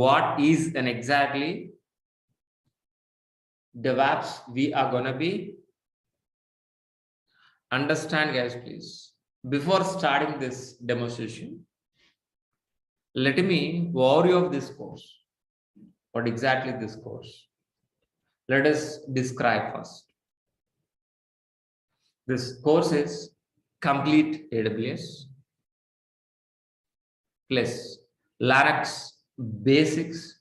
what is an exactly DevOps we are gonna be understand, guys, please. Before starting this demonstration, let me overview of this course. What exactly this course? Let us describe first. This course is complete AWS plus Linux basics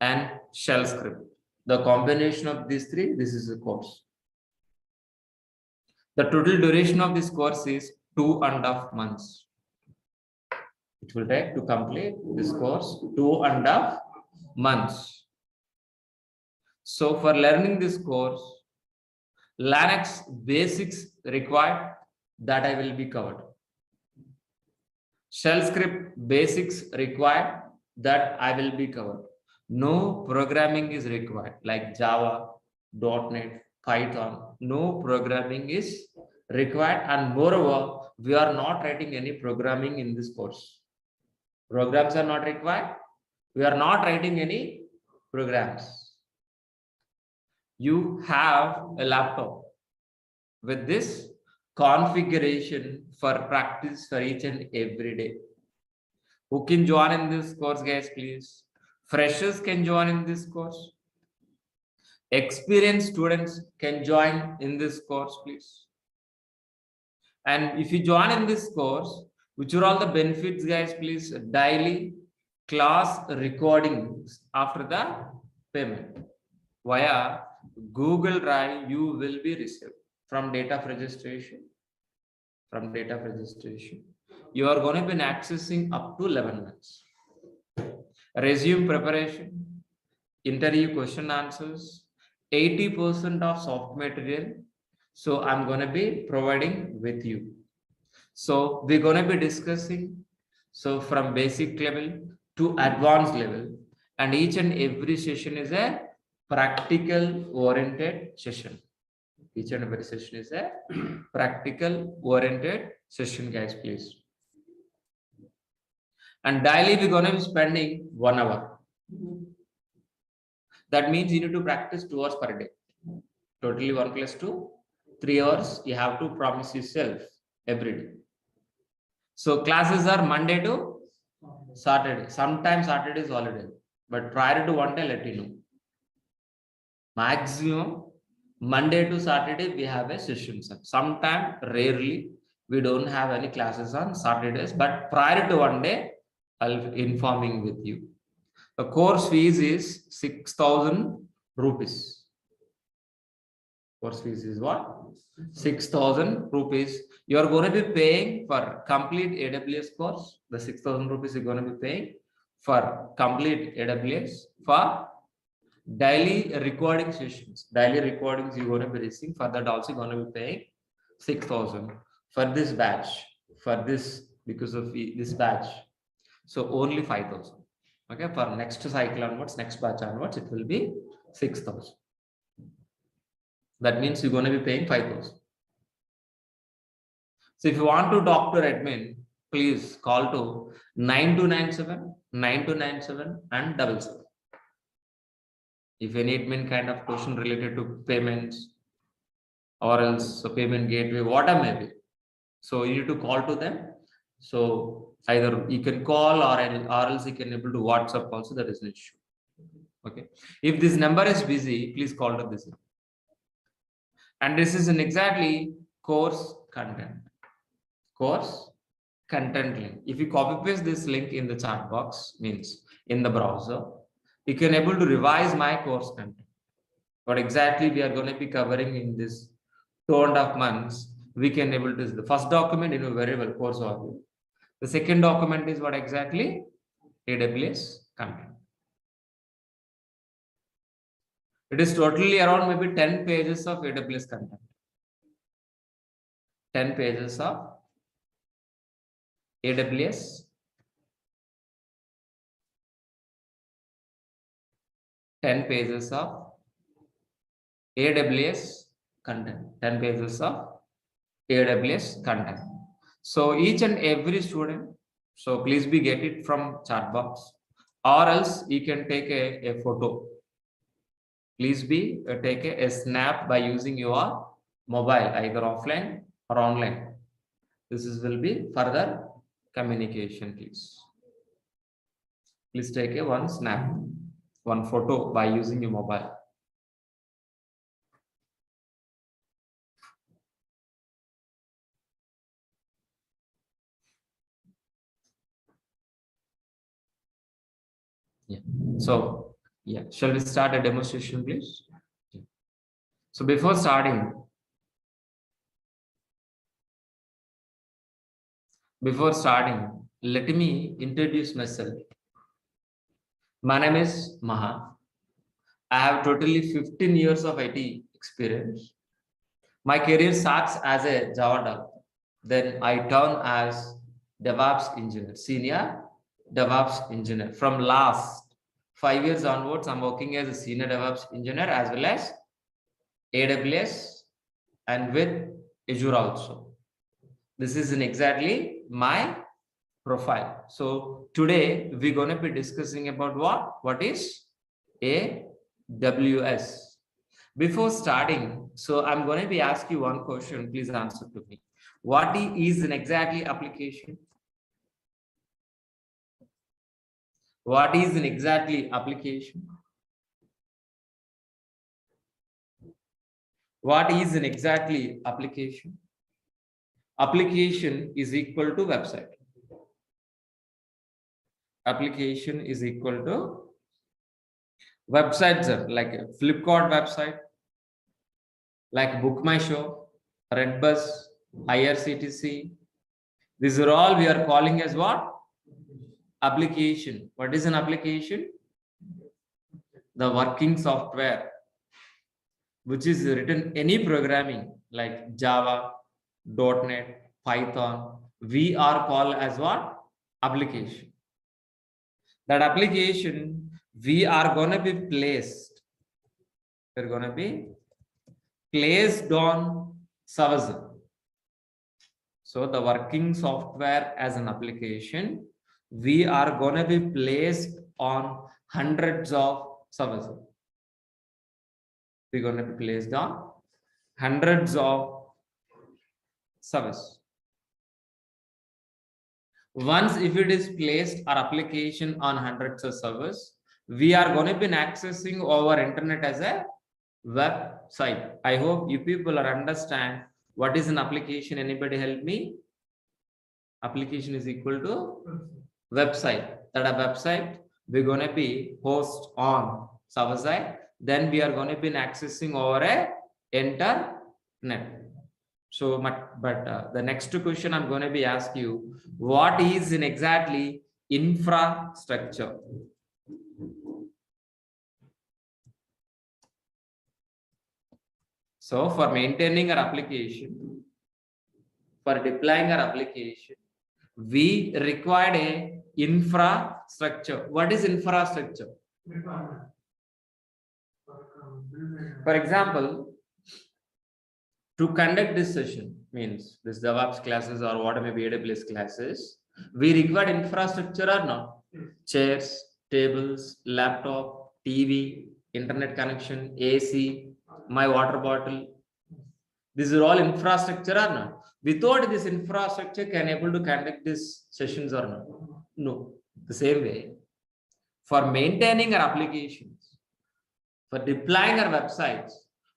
and shell script. The combination of these three, this is the course. The total duration of this course is 2.5 months. It will take to complete this course 2.5 months. So for learning this course, Linux basics required, that I will be covered. Shell script basics required, that I will be covered. No programming is required like Java, .NET, Python. No programming is required, and moreover, we are not writing any programming in this course. Programs are not required. We are not writing any programs. You have a laptop with this configuration for practice for each and every day. Who can join in this course, guys, please? Freshers can join in this course. Experienced students can join in this course, please. And if you join in this course, which are all the benefits, guys, please? Daily class recordings after the payment via Google Drive, you will be received from date of registration. From date of registration, you are going to be accessing up to 11 months. Resume preparation, interview question answers, 80% of soft material. So I'm going to be providing with you. So we're going to be discussing from basic level to advanced level, and each and every session is a practical oriented session. Each and every session is a practical oriented session, guys, please. And daily we're going to be spending 1 hour. That means you need to practice 2 hours per day. Totally 1 + 2, 3 hours you have to promise yourself every day. So classes are Monday to Saturday. Sometimes Saturday is holiday, but prior to one day, let you know. Maximum Monday to Saturday we have a session. Sometimes rarely we don't have any classes on Saturdays, but prior to one day I'll be informing with you. The course fees is 6,000 rupees. Course fees is what? 6,000 rupees. You are going to be paying for complete AWS course. The 6,000 rupees you're going to be paying for complete AWS. For daily recording sessions, daily recordings you're going to be receiving. For that also you're going to be paying 6,000 for this batch. For this, because of this batch, so only 5,000. Okay, for next cycle onwards, next batch onwards, it will be 6,000. That means you're going to be paying 5,000. So if you want to talk to admin, please call to 9297 9297 and 77. If any admin kind of question related to payments or else a payment gateway, whatever may be, so you need to call to them. So either you can call or else you can able to WhatsApp also, that is an issue. Okay. If this number is busy, please call to this number. And this is an exactly course content. Course content link. If you copy paste this link in the chat box, means in the browser, you can able to revise my course content. What exactly we are going to be covering in this 2.5 months, we can able to. The first document, you know very well, course overview. The second document is what exactly? AWS content. It is totally around maybe 10 pages of AWS content. 10 pages of AWS. 10 pages of AWS content. 10 pages of AWS content. So each and every student, so please be get it from chat box. or else you can take a photo. Please take a snap by using your mobile, either offline or online. Will be further communication, please. Please take a one snap, one photo by using your mobile. Yeah. So, yeah, shall we start a demonstration, please? Yeah. So before starting, let me introduce myself. My name is Maha. I have totally 15 years of IT experience. My career starts as a Java developer. Then I turn as DevOps engineer, senior DevOps engineer. From last 5 years onwards, I'm working as a senior DevOps engineer as well as AWS and with Azure also. This is in exactly my profile. So today we're going to be discussing about what is AWS. Before starting, so I'm going to be ask you one question. Please answer to me. What is an exactly application? What is an exactly application? What is an exactly application? Application is equal to website. Application is equal to websites, like a Flipkart website, like Book My Show, Redbus, IRCTC. These are all we are calling as what? Application. What is an application? The working software which is written any programming like Java, .NET, Python. We are called as what? Application. That application we are going to be placed. We're going to be placed on servers. So the working software as an application, we are going to be placed on hundreds of servers. We're going to be placed on hundreds of servers. Once if it is placed our application on hundreds of servers, we are going to be accessing our internet as a website. I hope you people are understand what is an application. Anybody help me? Application is equal to website. That a website we're going to be host on server side. Then we are going to be accessing over a internet. So, the next question I'm going to be ask you, what is in exactly infrastructure? So, for maintaining our application, for deploying our application, we required a infrastructure. What is infrastructure? For example, to conduct this session, means this DevOps classes or what may be AWS classes, we require infrastructure or not? Chairs, tables, laptop, TV, internet connection, AC, my water bottle. These are all infrastructure or not? Without this infrastructure, can able to conduct these sessions or not? No. The same way, for maintaining our applications, for deploying our websites,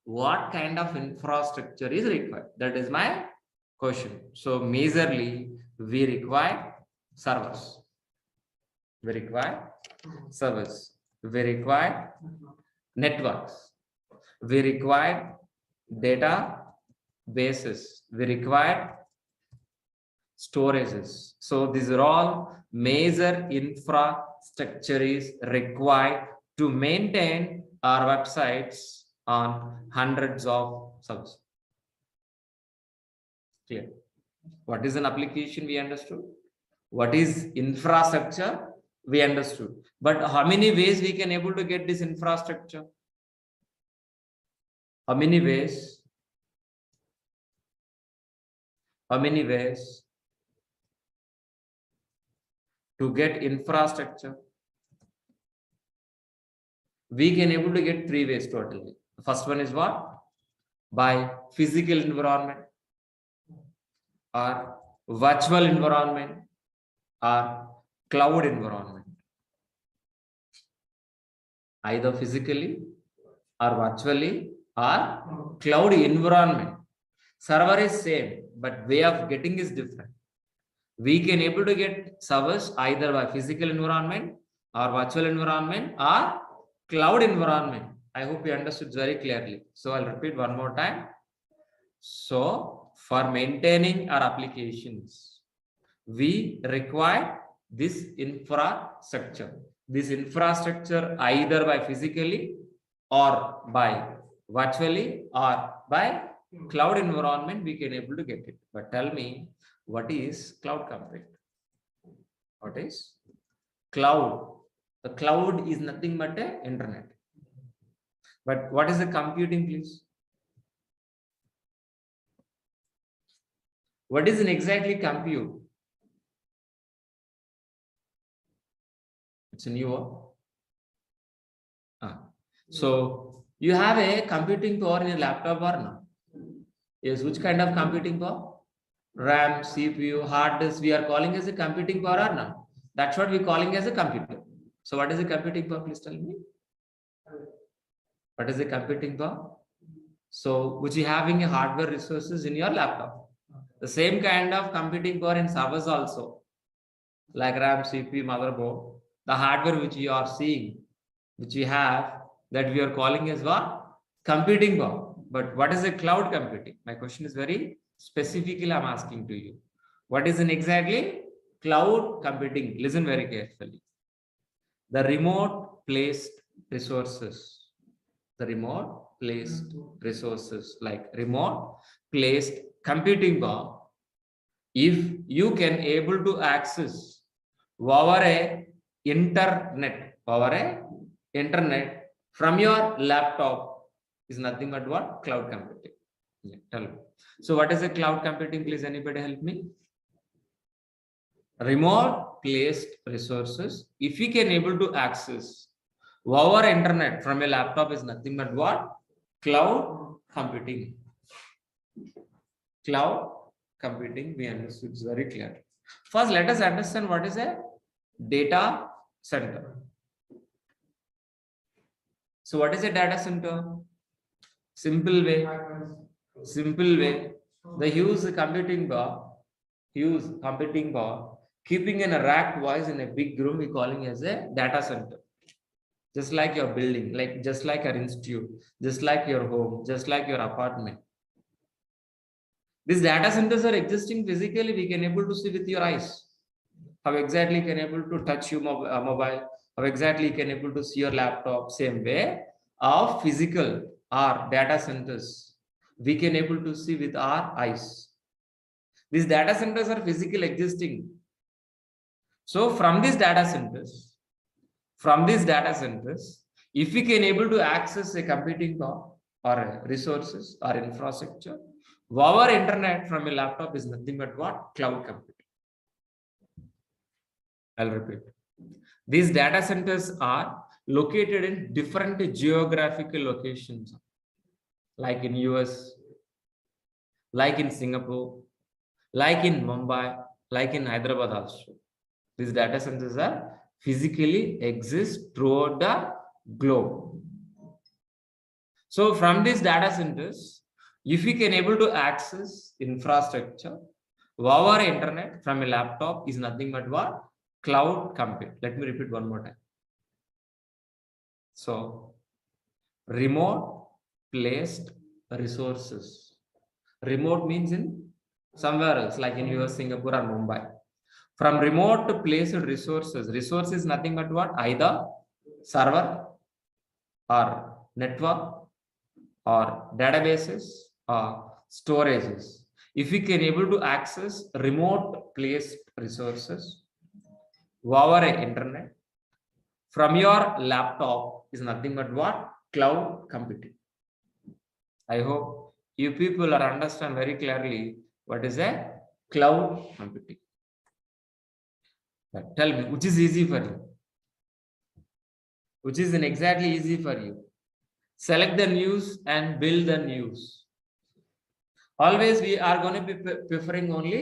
what kind of infrastructure is required? That is my question. So majorly we require servers. We require servers. We require networks. We require data bases. We require storages. So these are all major infrastructure is required to maintain our websites on hundreds of servers. Clear? What is an application? We understood. What is infrastructure? We understood. But how many ways we can able to get this infrastructure? How many ways? How many ways to get infrastructure? we can able to get three ways totally. The first one is what? By physical environment or virtual environment or cloud environment. Either physically or virtually or cloud environment. Server is same, but way of getting is different. We can able to get servers either by physical environment or virtual environment or cloud environment. I hope you understood very clearly. So I'll repeat one more time. So for maintaining our applications, we require this infrastructure. This infrastructure either by physically or by virtually or by cloud environment, we can able to get it. But tell me, what is cloud computing? What is cloud? The cloud is nothing but a internet. But what is the computing, please? What is an exactly compute? It's a new word. So you have a computing power in a laptop or not? Yes, which kind of computing power? RAM, CPU, hard disk, we are calling as a computing power or not? That's what we're calling as a computer. So what is the computing power? Please tell me. What is the computing power? So which you having a hardware resources in your laptop. The same kind of computing power in servers also. Like RAM, CPU, motherboard. The hardware which you are seeing, which we have, that we are calling as what? Computing power. But what is a cloud computing? My question is very specifically I'm asking to you. What is an exactly cloud computing? Listen very carefully. The remote placed resources. The remote placed resources like remote placed computing power. If you can able to access over a internet from your laptop is nothing but what? Cloud computing. Yeah, tell me. So what is a cloud computing? Please anybody help me? Remote placed resources. If we can able to access over internet from a laptop is nothing but what? Cloud computing. Cloud computing, we understood very clear. First, let us understand what is a data center. So what is a data center? Simple way. The huge computing power, keeping in a rack wise in a big room, we calling as a data center. Just like your building, like just like your institute, just like your home, just like your apartment. These data centers are existing physically. We can able to see with your eyes. How exactly can able to touch your mobile? How exactly can able to see your laptop? Same way of physical or data centers, we can able to see with our eyes. These data centers are physically existing. So from these data centers, if we can able to access a computing power or resources or infrastructure, our internet from a laptop is nothing but what? Cloud computing. I'll repeat. These data centers are located in different geographical locations, like in US, like in Singapore, like in Mumbai, like in Hyderabad also. These data centers are physically exist throughout the globe. So from these data centers, if we can able to access infrastructure, our internet from a laptop is nothing but what? Cloud compute. Let me repeat one more time. So remote placed resources. Remote means in somewhere else, like in US, Singapore, or Mumbai. From remote placed resources, resource is nothing but what? Either server or network or databases or storages. If we can able to access remote placed resources over internet from your laptop is nothing but what? Cloud computing. I hope you people are understand very clearly what is a cloud computing. But tell me, which is easy for you? which is exactly easy for you. Select the news and build the news. Always we are going to be preferring only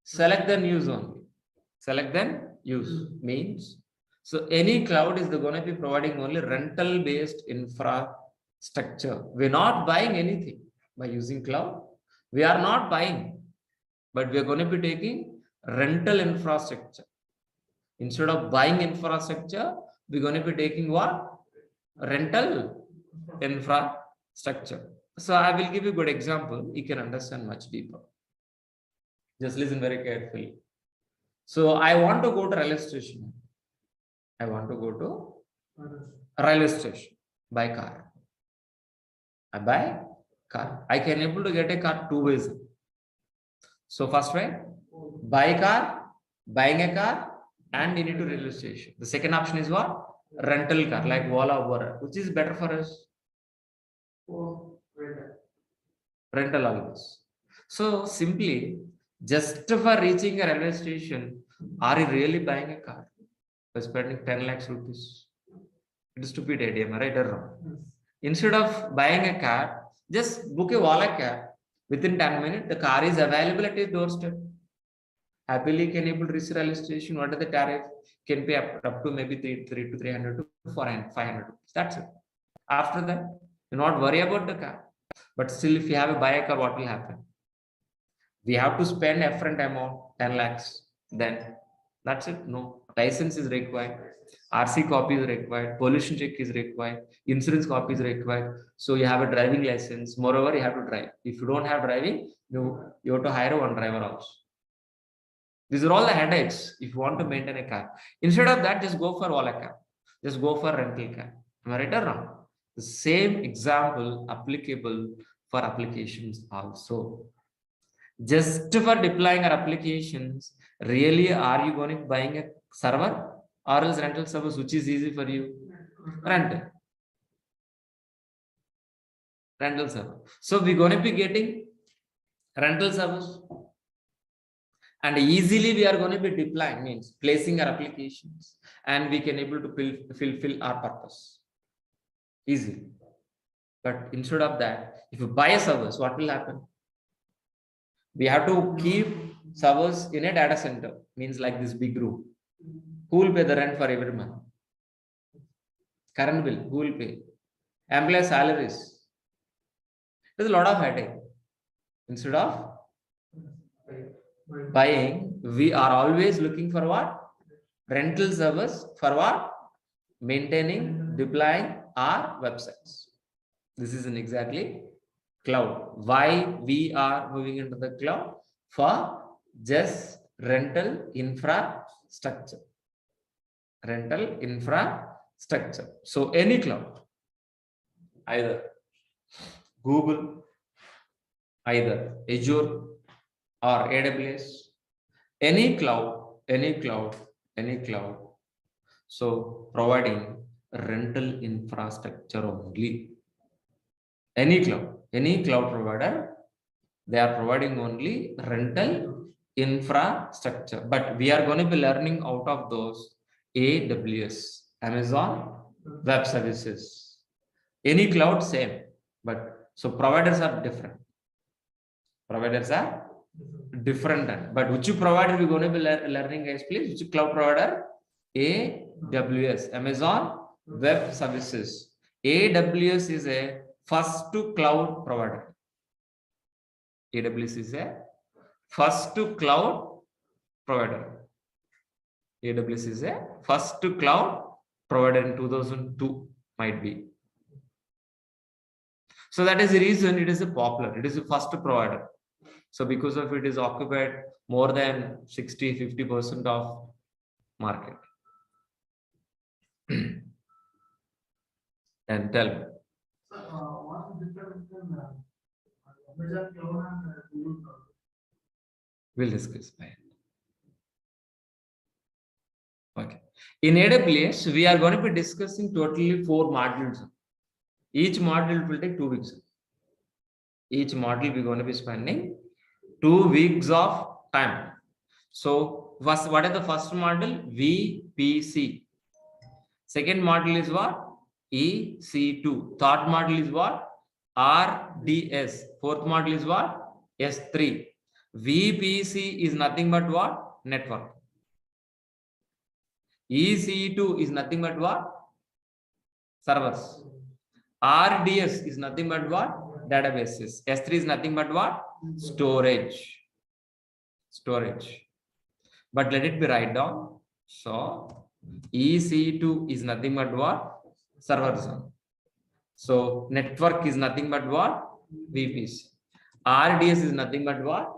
select the news only. Select then use means. So any cloud is going to be providing only rental based infrastructure. We're not buying anything by using cloud. We are not buying, but we are going to be taking rental infrastructure. Instead of buying infrastructure, we're going to be taking what? Rental infrastructure. So I will give you a good example. You can understand much deeper. Just listen very carefully. So I want to go to railway station. I want to go to railway station by car. I buy car. I can able to get a car two ways. So first way, buy car, buying a car, and you need to railway station. The second option is what? Rental car like Ola Uber. Which is better for us? Rental always. So simply, just for reaching a railway station, are you really buying a car by spending 10 lakhs rupees? It is stupid idea, right or wrong? Instead of buying a car, just book a Ola cab. Within 10 minutes, the car is available at your doorstep. Happily can able to reach railway station. What is the tariff? Can pay up to maybe 3 to 300 to 500 rupees. That's it. After that, do not worry about the car. But still, if you have a buy a car, what will happen? We have to spend upfront amount 10 lakhs. Then that's it. No license is required, RC copy is required, pollution check is required, insurance copy is required. So you have a driving license. Moreover, you have to drive. If you don't have driving, you have to hire one driver also. These are all the headaches if you want to maintain a car. Instead of that, just go for Ola car. Just go for rental car. Am I right or wrong? The same example applicable for applications also. Just for deploying our applications, really are you going to be buying a server or else rental service, which is easy for you? Rental server. So we're going to be getting rental service. And easily we are going to be deploying, means placing our applications, and we can able to fulfill our purpose easily. But instead of that, if you buy a service, what will happen? We have to keep servers in a data center, means like this big room. Who will pay the rent for every month? Current bill, who will pay? Employee salaries. There's a lot of headache. Instead of buying, we are always looking for what? Rental service for what? Maintaining, deploying our websites. This is an exactly cloud. Why we are moving into the cloud? For just rental infrastructure. Rental infrastructure. So any cloud, either Google, either Azure or AWS, any cloud. So providing rental infrastructure only. Any cloud provider, they are providing only rental infrastructure. But we are going to be learning out of those AWS, Amazon Web Services. Any cloud same, but so providers are different. But which provider we going to be learning, guys? Please, which cloud provider? AWS, Amazon Web Services. AWS is a first to cloud provider. AWS is a first to cloud provider. AWS is a first to cloud provider in 2002, might be. So that is the reason it is a popular. It is a first provider. So because of it is occupied more than 60-50% of market. And tell me. What's the difference between Amazon cloud and Google cloud? We'll discuss. Okay. In AWS, we are going to be discussing totally 4 modules. Each module will take 2 weeks. Each module we're going to be spending 2 weeks of time. So what is the first module? VPC. Second model is what? EC2. Third model is what? RDS. Fourth model is what? S3. VPC is nothing but what? Network. EC2 is nothing but what? Servers. RDS is nothing but what? Databases. S3 is nothing but what? Storage. Storage. But let it be write down. So EC2 is nothing but what? Servers. So network is nothing but what? VPC. RDS is nothing but what?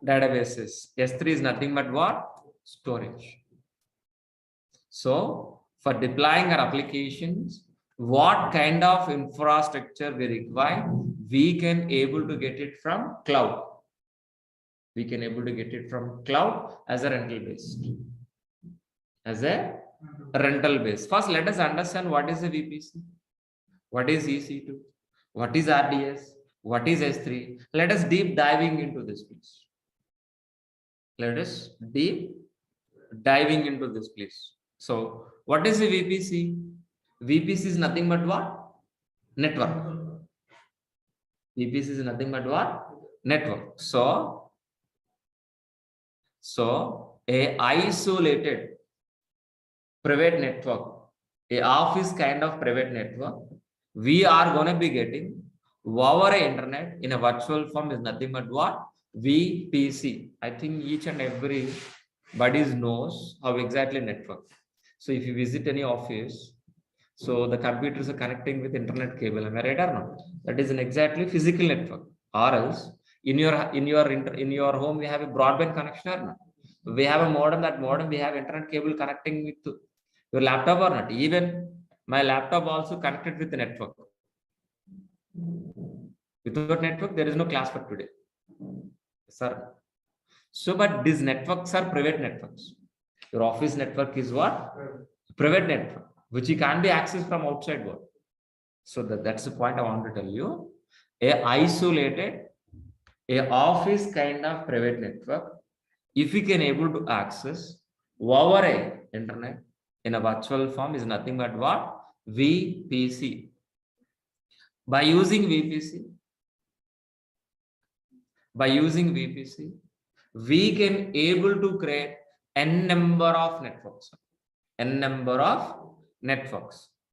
Databases. S3 is nothing but what? Storage. So for deploying our applications, what kind of infrastructure we require, we can able to get it from cloud. We can able to get it from cloud as a rental based. As a rental base. First, let us understand what is a VPC, what is EC2, what is RDS, what is S3. Let us deep diving into this, please. Let us deep diving into this, please. So, what is a VPC? VPC is nothing but what? Network. VPC is nothing but what? Network. So a isolated private network, a office kind of private network, we are going to be getting over internet in a virtual form is nothing but what? VPC. I think each and every body knows how exactly network. So if you visit any office, so the computers are connecting with internet cable, am I right or not? That is an exactly physical network. Or else in your home we have a broadband connection or not? We have a modem. That modem we have internet cable connecting with your laptop or not? Even my laptop also connected with the network. Without network, there is no class for today, sir. So, but these networks are private networks. Your office network is what? Private network, which you can't be accessed from outside world. So that's the point I want to tell you. A isolated, a office kind of private network, if we can able to access over a internet in a virtual form is nothing but what? VPC. By using VPC, we can able to create n number of networks.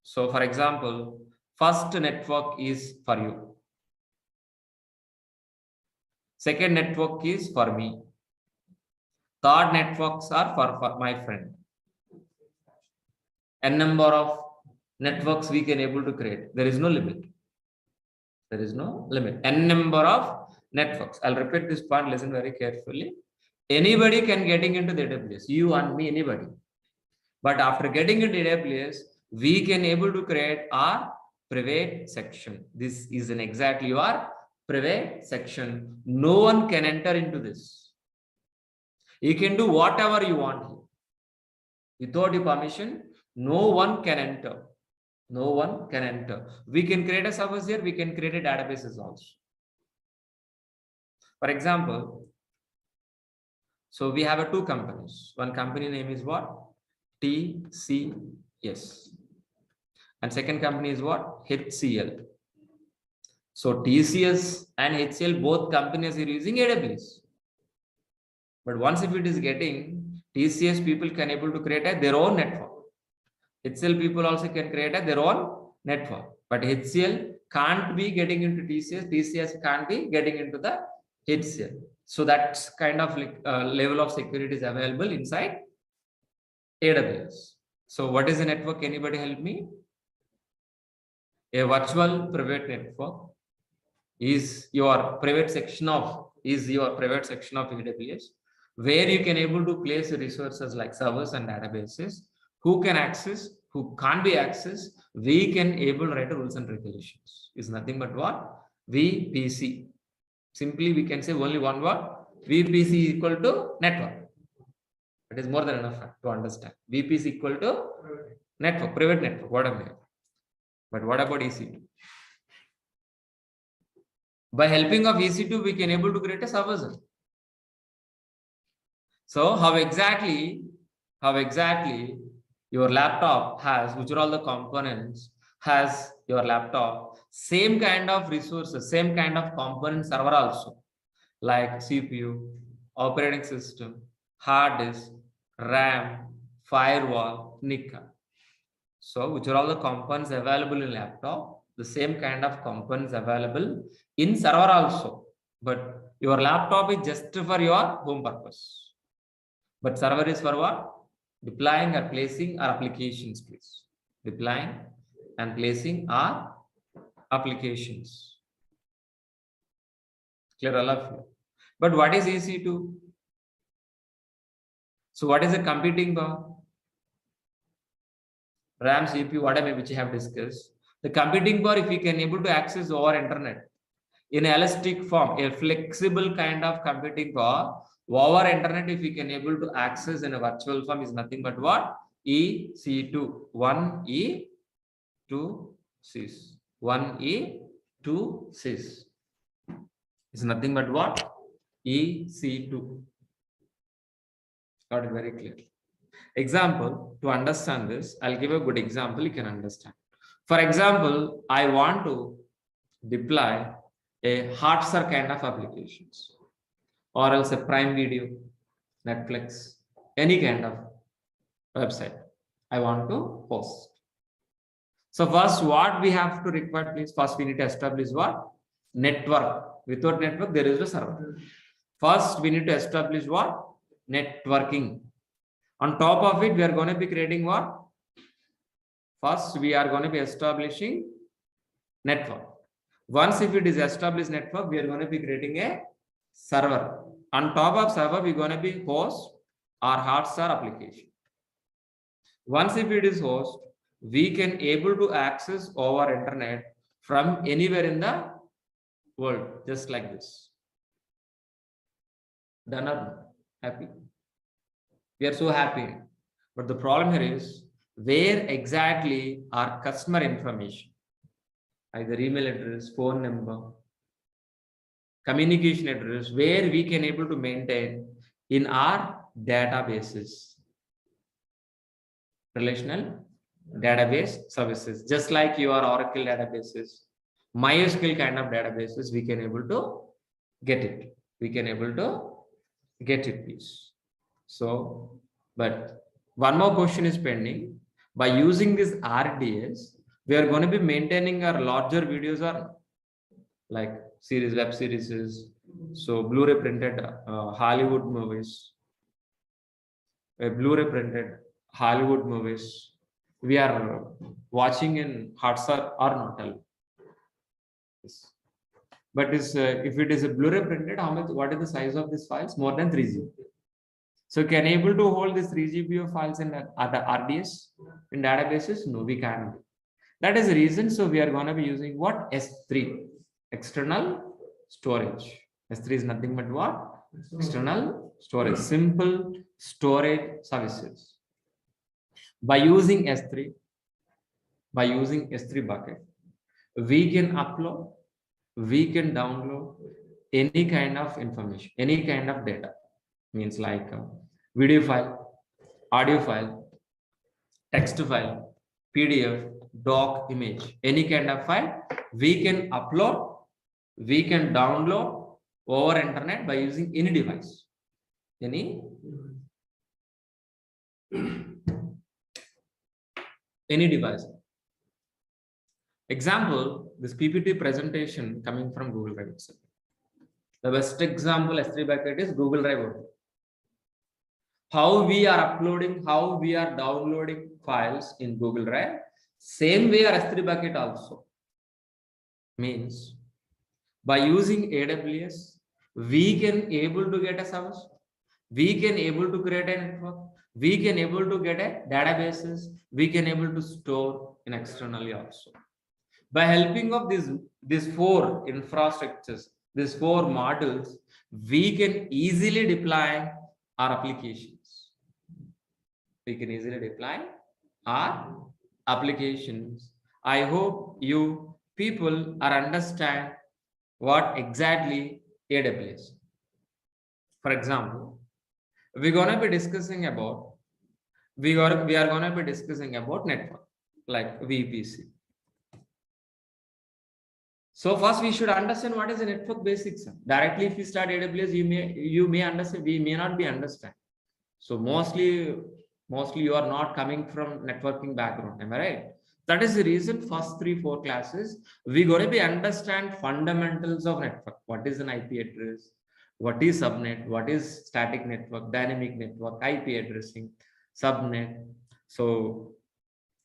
So for example, first network is for you. Second network is for me. Third networks are for my friend. N number of networks we can able to create. There is no limit. N number of networks. I'll repeat this point. Listen very carefully. Anybody can getting into the AWS. You and me, anybody. But after getting into AWS, we can able to create our private section. This is an exactly your private section. No one can enter into this. You can do whatever you want here. Without your permission, no one can enter. We can create a service here. We can create a databases also. For example, so we have two companies. One company name is what? TCS. And second company is what? HCL. So TCS and HCL, both companies are using AWS. But once if it is getting, TCS people can able to create their own network. HCL people also can create their own network. But HCL can't be getting into TCS. TCS can't be getting into the HCL. So that's kind of like level of security is available inside AWS. So what is a network? Anybody help me? A virtual private network is your private section of AWS, where you can able to place resources like servers and databases. Who can access, who can't be accessed, we can able to write rules and regulations. Is nothing but what? VPC. Simply we can say only one word. VPC equal to network. It is more than enough to understand. VPC equal to network, private network, whatever. But what about EC2? By helping of EC2, we can able to create a server. So how exactly Your laptop has, which are all the components, has your laptop, same kind of resources, same kind of component server also, like CPU, operating system, hard disk, RAM, firewall, NIC. So, which are all the components available in laptop, the same kind of components available in server also. But your laptop is just for your home purpose. But server is for what? Deploying or placing our applications, please. Deploying and placing our applications. Clear all of you? But what is EC2? So what is a computing power? RAM, CPU, whatever which I have discussed. The computing power, if we can able to access over internet in elastic form, a flexible kind of computing power over internet, if we can able to access in a virtual form, is nothing but what? EC2. 1E, 2 Cs. 1E, 2 Cs. Is nothing but what? EC2. Got it very clear. Example, to understand this, I'll give a good example you can understand. For example, I want to deploy a Maha Sir kind of applications, or else a Prime Video, Netflix, any kind of website I want to host. So first, what we have to require, please, first we need to establish what? Network. Without network, there is a server. First, we need to establish what? Networking. On top of it, we are going to be creating what? First, we are going to be establishing network. Once if it is established network, we are going to be creating a server. On top of server, we're going to be host our Maha Sir application. Once if it is host, we can able to access over internet from anywhere in the world, just like this. Done or happy? We are so happy. But the problem here is where exactly our customer information, either email address, phone number, communication address, where we can able to maintain in our databases, relational database services, just like your Oracle databases, MySQL kind of databases, we can able to get it. We can able to get it, please. So, but one more question is pending. By using this RDS, we are going to be maintaining our larger videos or like series, web series, so Blu-ray printed Hollywood movies, Blu-ray printed Hollywood movies. We are watching in Maha Sir or not? Yes. But if it is a Blu-ray printed, how much? What is the size of this files? More than 3 GB. So can able to hold this 3 GB of files in other RDS in databases? No, we can't. That is the reason. So we are going to be using what? S3, external storage. S3 is nothing but what? External storage, simple storage services. By using S3 bucket, we can upload, we can download any kind of information, any kind of data. Means like video file, audio file, text file, PDF, doc, image, any kind of file, we can upload, we can download over internet by using any device. Any device. Example, this PPT presentation coming from Google Drive itself. The best example S3 bucket is Google Drive. How we are uploading, how we are downloading files in Google Drive, same way our S3 bucket also. Means by using AWS, we can able to get a service, we can able to create a network, we can able to get a databases, we can able to store in externally also. By helping of these 4 infrastructures, these 4 models, we can easily deploy our applications. We can easily deploy our applications. I hope you people are understand what exactly AWS. For example, we're going to be discussing about we are going to be discussing about network like VPC. So first we should understand what is the network basics. Directly, if you start AWS, you may understand, we may not be understand. So mostly you are not coming from networking background. Am I right? That is the reason first 3-4 classes we're going to be understand fundamentals of network. What is an IP address? What is subnet? What is static network, dynamic network, IP addressing, subnet. So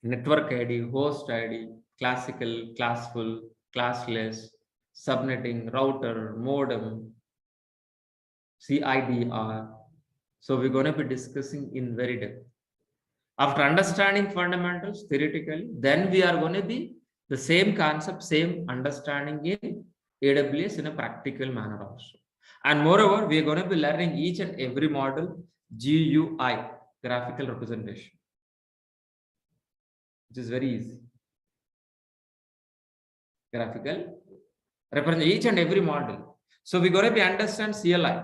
network ID, host ID, classical, classful, classless, subnetting, router, modem, CIDR. So we're going to be discussing in very depth. After understanding fundamentals theoretically, then we are going to be the same concept, same understanding in AWS in a practical manner also. And moreover, we are going to be learning each and every model GUI, graphical representation, which is very easy. Graphical represent each and every model. So we're going to be understand CLI,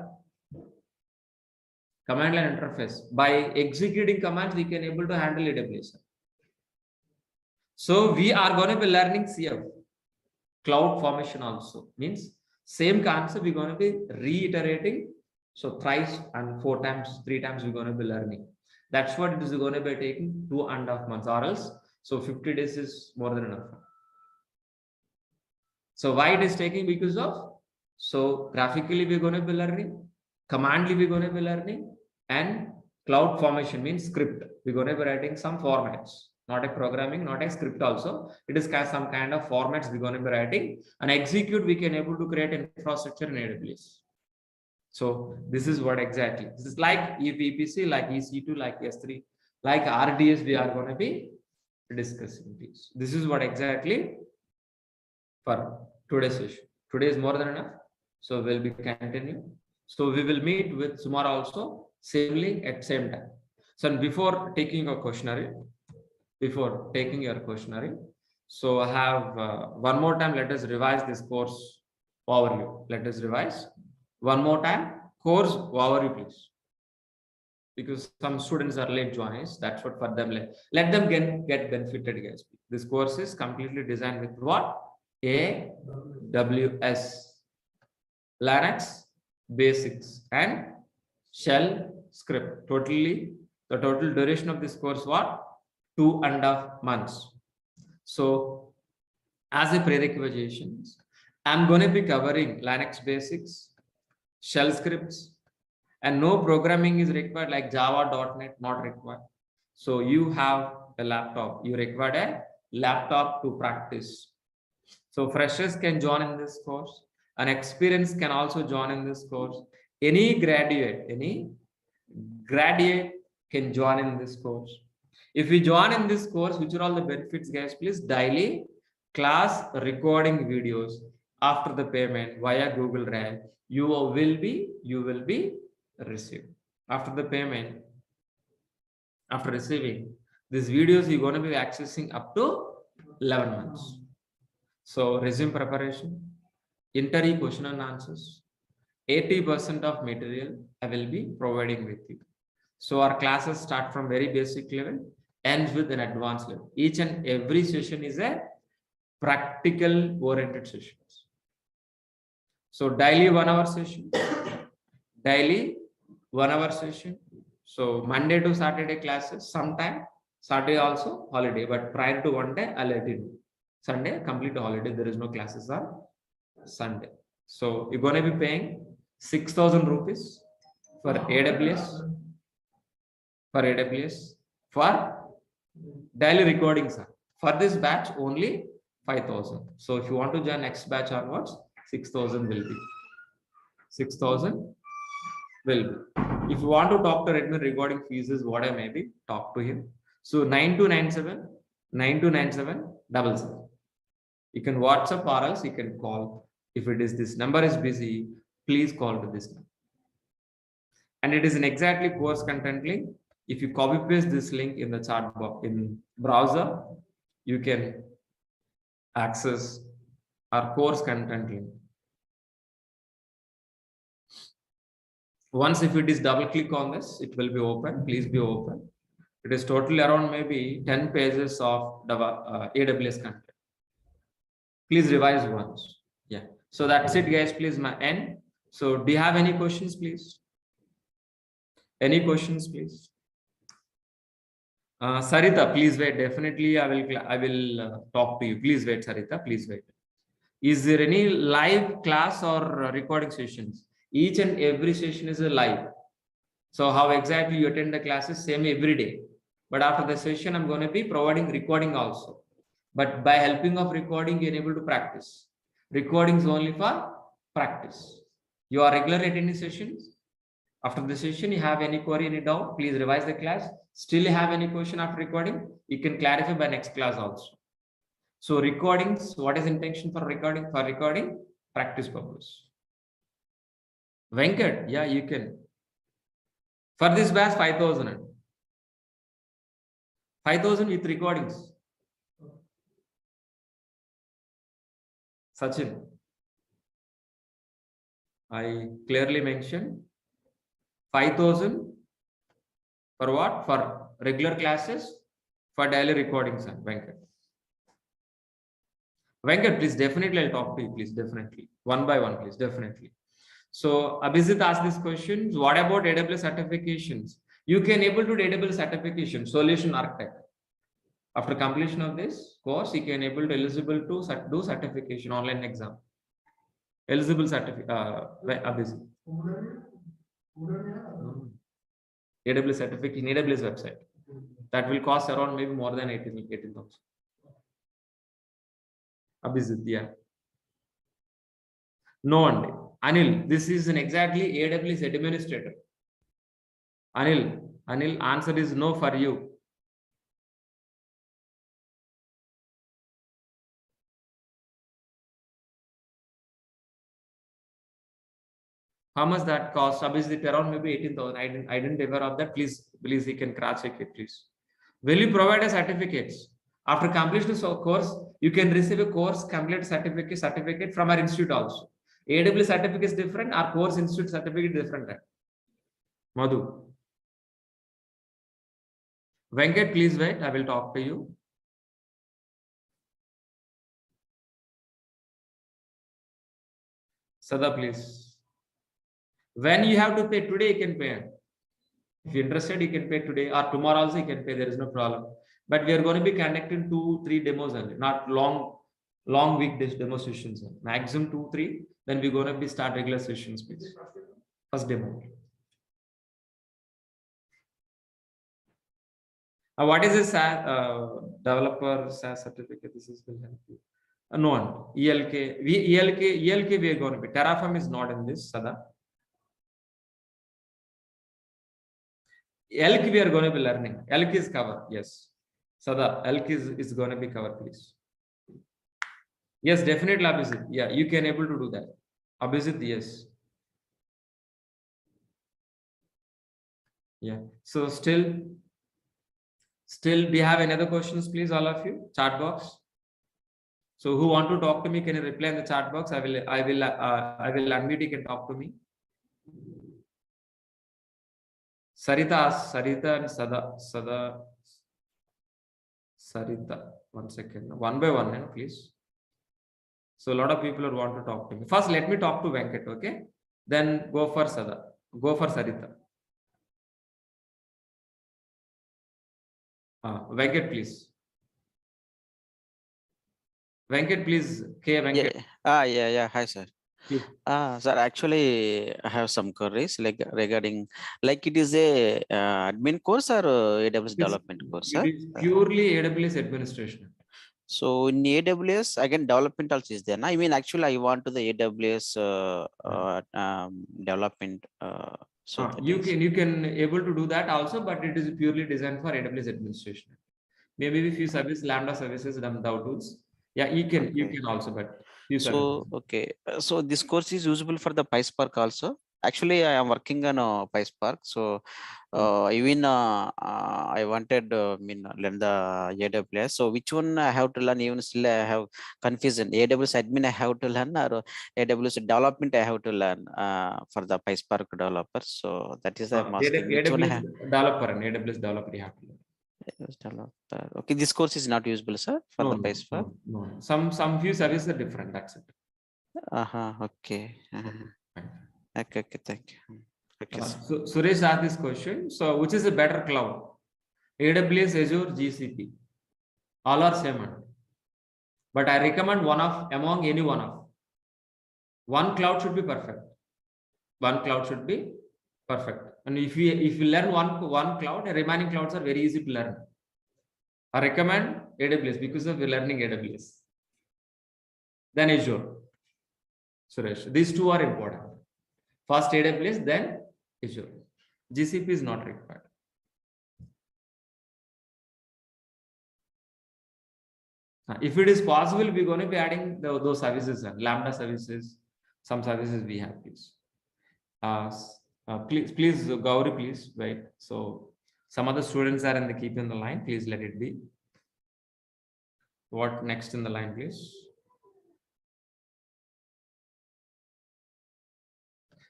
command line interface. By executing commands, we can able to handle AWS. So we are going to be learning CF, cloud formation also. Means same concept we're going to be reiterating. So thrice and 4 times, 3 times we're going to be learning. That's what it is going to be taking 2.5 months or else. So 50 days is more than enough. So why it is taking? Because of, so graphically we're going to be learning, commandly we're going to be learning, and cloud formation means script. We're going to be writing some formats, not a programming, not a script also. It is some kind of formats we're going to be writing, and execute we can able to create an infrastructure in AWS. So this is what exactly. This is like EPC, like EC2, like S3, like RDS we are going to be discussing this. This is what exactly for today's session. Today is more than enough. So we'll be continuing. So we will meet with tomorrow also, same link at same time. So before taking your questionnaire, so I have one more time, let us revise this course overview. Let us revise one more time, course overview, please. Because some students are late joiners, that's what for them. Let them get benefited, guys. This course is completely designed with what? AWS, Linux basics and shell script. Totally, the total duration of this course what? 2.5 months. So as a prerequisites, I'm going to be covering Linux basics, shell scripts, and no programming is required like Java, .NET, not required. So you have a laptop, you require a laptop to practice. So freshers can join in this course, and experienced can also join in this course. Any graduate can join in this course. If we join in this course, which are all the benefits, guys, please, daily class recording videos after the payment via Google Drive, you will be received. After the payment, after receiving these videos, you're going to be accessing up to 11 months. So resume preparation, interview question and answers, 80% of material I will be providing with you. So our classes start from very basic level, ends with an advanced level. Each and every session is a practical oriented sessions. So daily 1 hour session, So Monday to Saturday classes, sometime Saturday also holiday, but prior to one day I'll let you know. Sunday complete holiday, there is no classes on Sunday. So you're going to be paying 6,000 rupees for AWS, for daily recordings. For this batch only 5,000. So if you want to join next batch onwards, 6,000 will be. 6,000 will be. If you want to talk to Redmi regarding fees, is what I may be, talk to him. So 9297. You can WhatsApp or else you can call. If it is this number is busy, please call to this number. And it is an exactly course content link. If you copy paste this link in the chat box in browser, you can access our course content link. Once if it is double click on this, it will be open. Please be open. It is totally around maybe 10 pages of the AWS content. Please revise once. Yeah. So that's it, guys. Please, my end. So do you have any questions, please? Any questions, please? Sarita, please wait. Definitely, I will talk to you. Please wait, Sarita. Please wait. Is there any live class or recording sessions? Each and every session is a live. So how exactly you attend the classes? Same every day. But after the session, I'm going to be providing recording also. But by helping of recording, you're able to practice. Recordings only for practice. You are regular attending sessions. After the session, you have any query, any doubt, please revise the class. Still you have any question after recording, you can clarify by next class also. So recordings, what is intention for recording? For recording, practice purpose. Venkat, yeah, you can. For this batch, 5,000. 5,000 with recordings. Sachin, I clearly mentioned 5,000 for what? For regular classes, for daily recordings, Venkat. Venkat, please, definitely I'll talk to you, please, definitely. One by one, please, definitely. So Abhijit asked this question, what about AWS certifications? You can able to do AWS certification, solution architect. After completion of this course, you can able to eligible to do certification, online exam. Eligible certificate, Abhijit. AWS certificate in AWS website. That will cost around maybe more than 18,000. Abhijit, yeah. No one. Anil, this is an exactly AWS administrator. Anil, answer is no for you. How much that cost? Obviously, around maybe 18,000. I didn't aware of that. Please, you can cross check it, please. Will you provide a certificates? After completion of course, you can receive a course complete certificate from our institute also. AWS certificate is different, our course institute certificate is different. Madhu. Venkat, please wait. I will talk to you. Sada, please. When you have to pay today, you can pay. If you're interested, you can pay today or tomorrow also you can pay. There is no problem. But we are going to be conducting 2-3 demos only, not long weekdays demo sessions. Maximum 2-3. Then we're going to be start regular sessions, please. First demo. What is this developer SaaS certificate? This is will help you. No one. ELK. ELK we are going to be. Terraform is not in this, Sada. ELK we are going to be learning. ELK is covered. Yes. Sada, ELK is going to be covered, please. Yes, definitely, Abhijit. Yeah, you can able to do that. Abhijit, yes. Yeah. So still, do you have any other questions, please, all of you? Chat box. So who want to talk to me? Can you reply in the chat box? I will unmute. You can talk to me. Sarita and Sada. Sarita. 1 second. One by one, please. So a lot of people want to talk to me. First, let me talk to Venkat, okay? Then go for Sada. Go for Sarita. Venkat, please. Venkat, please. Okay, Venkat. Yeah. Hi, sir. Sir, actually, I have some queries like regarding, like it is a admin course or AWS development course, sir? It is purely AWS administration. So in AWS, again, development also is there. I mean, actually, I want to the AWS development. So you can able to do that also, but it is purely designed for AWS administration. Maybe if you service Lambda services, DAO tools. Yeah, you can also, but so okay. So this course is usable for the PySpark also. Actually, I am working on PySpark. So even I wanted learn the AWS. So which one I have to learn? Even still I have confusion. AWS admin I have to learn, or AWS development I have to learn for the PySpark developer. So that is I'm asking. AWS developer and AWS developer you have to learn. Yes, developer. Okay, this course is not usable, sir, for No, the no, PySpark. no, no. Some few services are different. That's it. Okay. Fine. Okay, okay, thank you. Okay, sir. So Suresh asked this question. So which is a better cloud? AWS, Azure, GCP. All are same. But I recommend one of among any one of. One cloud should be perfect. One cloud should be perfect. And if you learn one cloud, the remaining clouds are very easy to learn. I recommend AWS because of learning AWS. Then Azure. Suresh. These two are important. First AWS, then Azure. GCP is not required. If it is possible, we're going to be adding those services, Lambda services, some services we have, please. Please, Gauri, please wait. So some other students are in the keep in the line. Please let it be. What next in the line, please?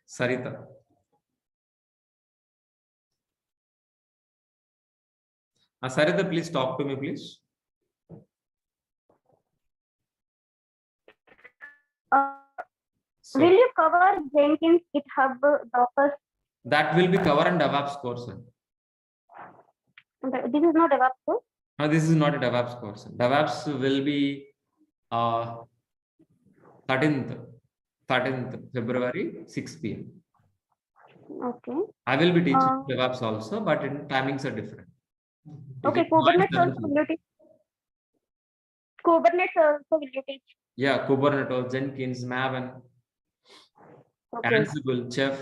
Sarita. Sarita, please talk to me, please. Will you cover Jenkins, GitHub, Docker? That will be covered in DevOps course. Sir. This is not DevOps course? No, this is not a DevOps course. DevOps will be 13th February, 6 p.m. Okay. I will be teaching DevOps also, but in timings are different. Okay, Kubernetes also will you teach? Kubernetes also will you teach? Yeah, Kubernetes, Jenkins, Maven, Ansible, Chef,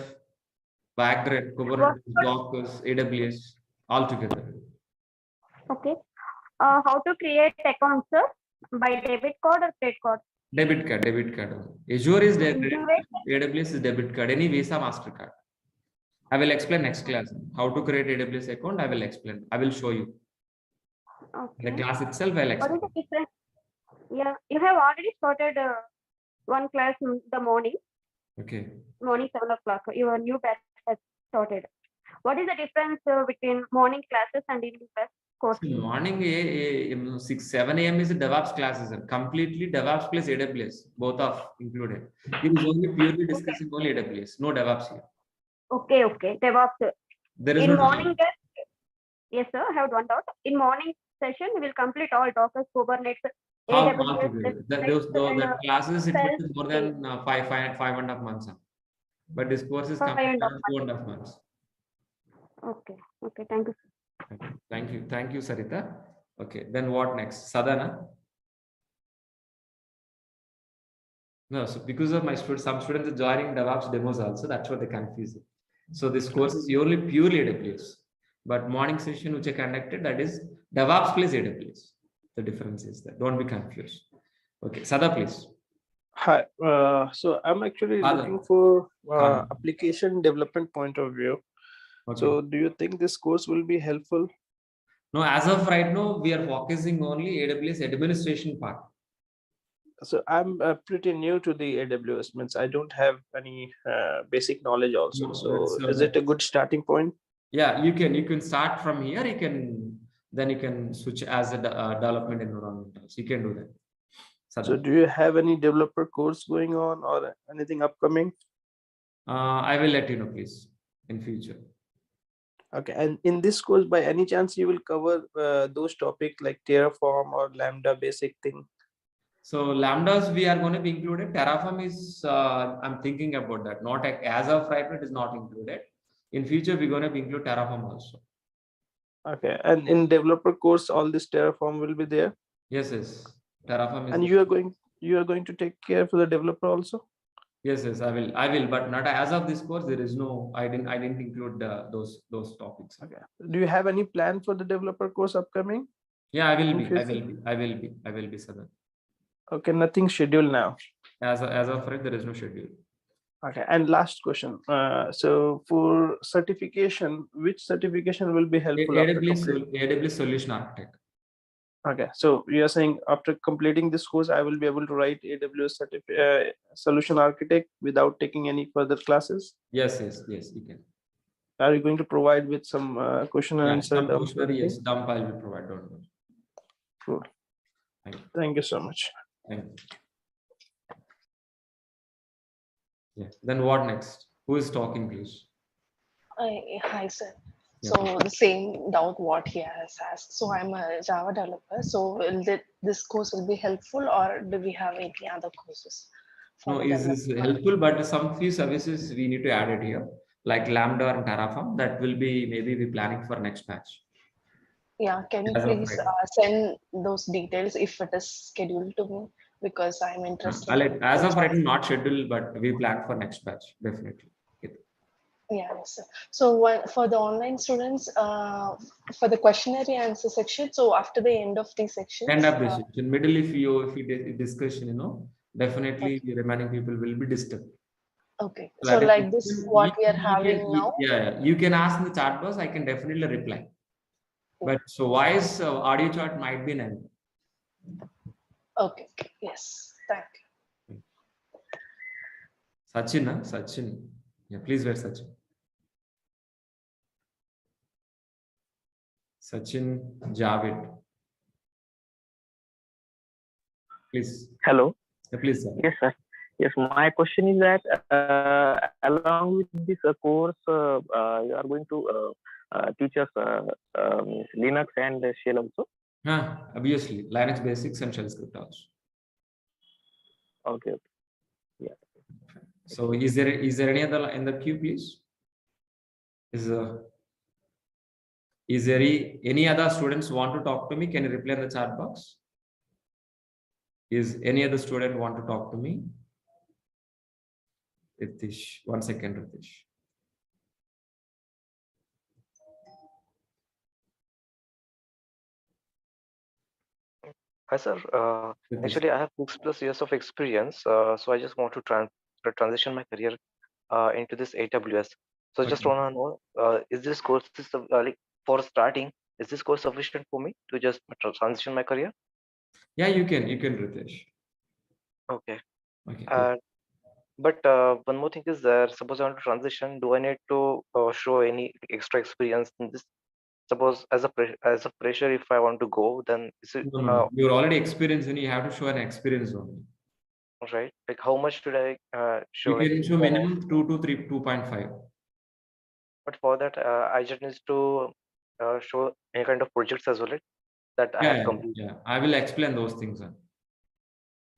Vagrant, Kubernetes, Dockers, AWS, all together. Okay. How to create accounts, sir? By debit card or credit card? Debit card. Azure is debit, AWS is debit card, any Visa, MasterCard. I will explain next class. How to create AWS account, I will explain. I will show you. Okay. The class itself, I will explain. What is the difference? Yeah, you have already started one class in the morning. Okay. Morning 7 o'clock. Your new batch has started. What is the difference between morning classes and evening class course? Morning 6, 7 a.m. is a DevOps classes. Completely DevOps plus AWS. Both are included. It is only purely discussing only AWS. No DevOps here. Okay. DevOps. There is In no morning, yes, sir. I have one doubt. In morning session, we will complete all Docker, Kubernetes, AWS. That classes it will be more than 5.5 months. But this course is completed in 2.5 months. Okay. Thank you. Okay. Thank you, Sarita. Okay. Then what next? Sadhana. No, so because of my students, some students are joining DevOps demos also. That's what they confuse it. So this course is purely AWS. But morning session which I conducted, that is DevOps plus AWS. The difference is that. Don't be confused. Okay, Sada, please. Hi. So I'm actually looking for application development point of view. Okay. So do you think this course will be helpful? No, as of right now, we are focusing only AWS administration part. So I'm pretty new to the AWS, means I don't have any basic knowledge also. So is it a good starting point? Yeah, you can start from here. You can switch as a development environment. So you can do that. So do you have any developer course going on or anything upcoming? I will let you know, please, in future. Okay, and in this course, by any chance, you will cover those topics like Terraform or Lambda basic thing? So Lambdas we are going to be included. Terraform is I'm thinking about that. Not as of right now, it is not included. In future, we're going to be include Terraform also. Okay, and in developer course, all this Terraform will be there. Yes. Terraform is. And you are going to take care for the developer also. Yes, I will, but not as of this course. There is no. I didn't include those topics. Okay. Do you have any plan for the developer course upcoming? Yeah, I will be, Sadhan. Okay, nothing scheduled now. As of right, there is no schedule. Okay, and last question. So for certification, which certification will be helpful? AWS Solution Architect. Okay, so you are saying after completing this course, I will be able to write AWS Solution Architect without taking any further classes? Yes, you can. Are you going to provide with some question and answer some dump? questionnaire, yes, dump I will provide. Don't worry. Cool. Thank you so much. Thank you. Yeah. Then what next? Who is talking, please? Hi, sir. Yeah. So the same doubt what he has asked. So I'm a Java developer. So will this course will be helpful, or do we have any other courses? No, is helpful, but some few services we need to add it here, like Lambda and Terraform. That will be maybe we planning for next batch. Yeah, can you As of please right. send those details if it is scheduled to me, because I'm interested. As of right, not scheduled, but we plan for next batch definitely. Yeah, yes, sir. So for the online students, for the questionnaire answer section, so after the end of the section, End of the section, middle if you discussion, definitely the remaining people will be disturbed. okay. So like this, what we are having now. Yeah, you can ask in the chat box. I can definitely reply. But so voice audio chat might be none. Okay. Yes. Thank you. Sachin. Yeah, please wait, Sachin. Sachin Javed. Please. Hello. Please, sir. Yes, sir. Yes, my question is that along with this course, you are going to teach us Linux and Shell also. Obviously, Linux basics and shell script also. Okay. Yeah. So, is there any other in the queue, please? Is there any other students want to talk to me? Can you reply in the chat box? Is any other student want to talk to me? Ritish, 1 second, Ritish. Hi, sir. Actually, I have 6+ years of experience, so I just want to transition my career into this AWS. So I just want to know, is this course like for starting? Is this course sufficient for me to just transition my career? Yeah, you can, Ritesh. Okay. Okay. But one more thing is there. Suppose I want to transition, do I need to show any extra experience in this? Suppose as a fresher, if I want to go, then is it No. You're already experienced, and you have to show an experience only. right? Like how much should I show? You can show minimum 2 to 3, 2.5. But for that, I just need to show any kind of projects as well, right? That I have completed. Yeah, I will explain those things.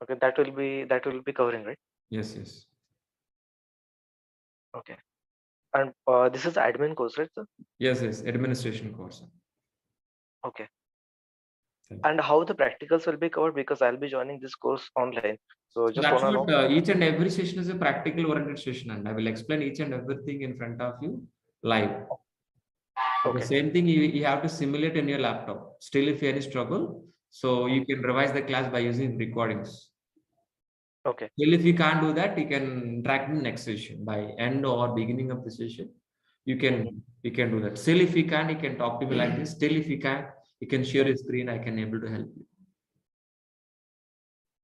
Okay, that will be covering, right? Yes. Okay. And this is admin course, right, sir? Yes, administration course. Okay. And how the practicals will be covered, because I'll be joining this course online. So just that's want to what know. Each and every session is a practical oriented session, and I will explain each and everything in front of you live. Okay. The same thing you have to simulate in your laptop. Still, if you have any struggle, so you can revise the class by using recordings. Okay. Still, if you can't do that, you can interact in the next session by end or beginning of the session. You can do that. Still, if you can't, you can talk to me like this. Still, if you can't, you can share your screen. I can able to help you.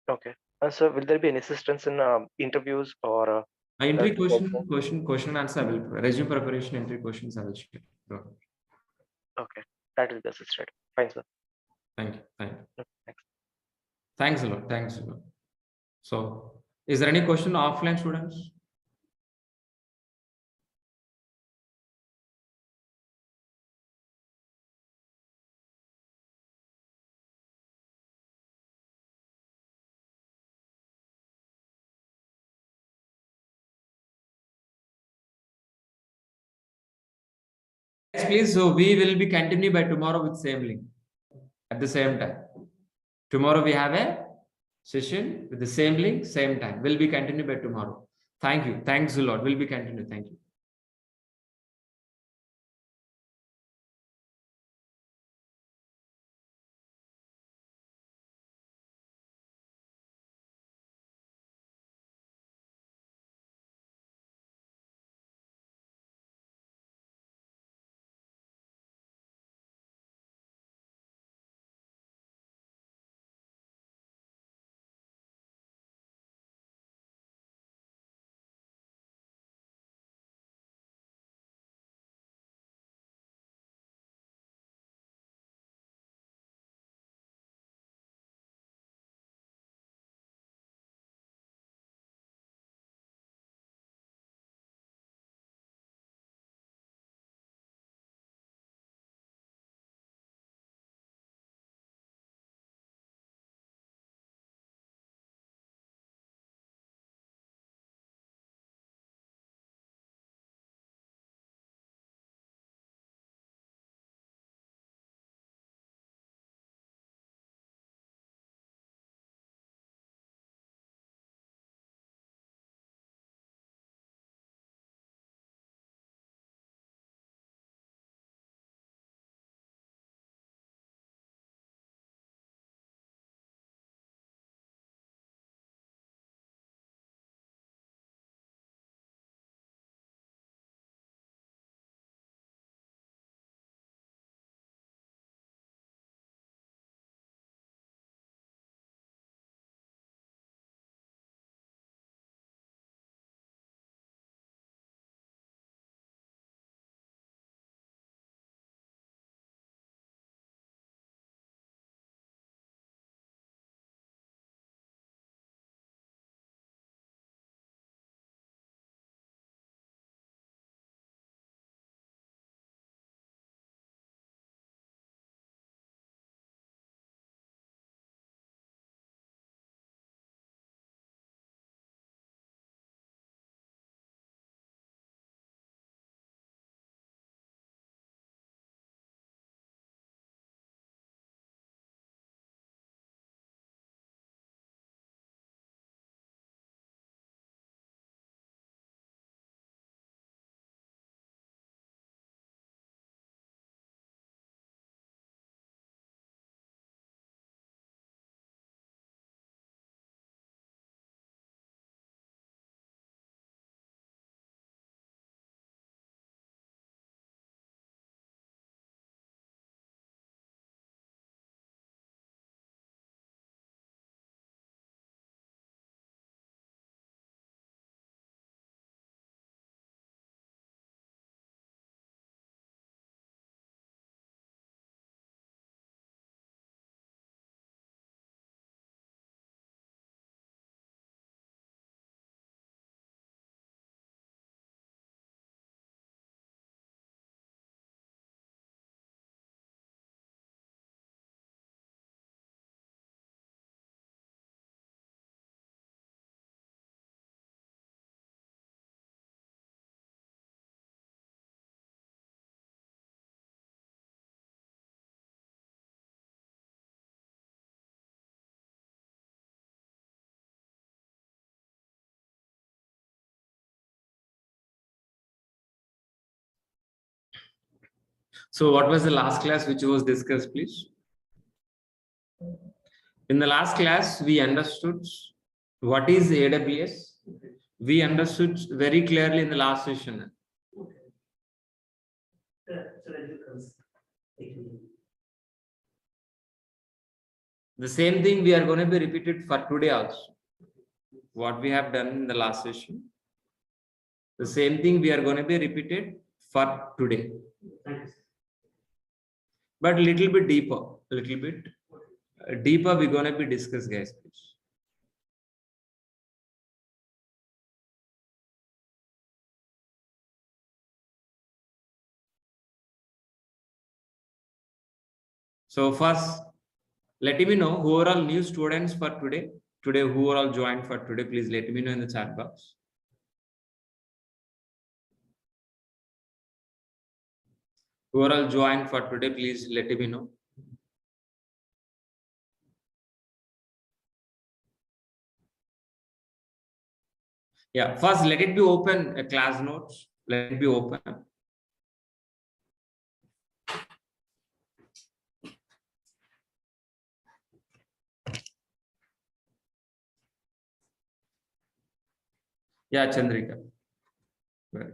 Okay. So will there be any assistance in interviews or entry question and answer? I will resume preparation, entry questions I will share. Okay, that will be assisted. Fine, sir. Thank you. Thanks. Thanks a lot. So, is there any question offline students? Yes, please. So we will be continue by tomorrow with same link at the same time. Tomorrow we have a session with the same link, same time. Will be continue by tomorrow. Thank you. Thanks a lot. Will be continue. Thank you. So what was the last class which was discussed, please? In the last class, we understood what is AWS. We understood very clearly in the last session. The same thing we are going to be repeated for today also. What we have done in the last session. The same thing we are going to be repeated for today. But little bit deeper, we're going to be discussed, guys, please. So first, let me know who are all new students for today. Who are all joined for today, please let me know in the chat box. Who are all joined for today, please let me know. Yeah, first let it be open, class notes. Let it be open. Yeah, Chandrika. Very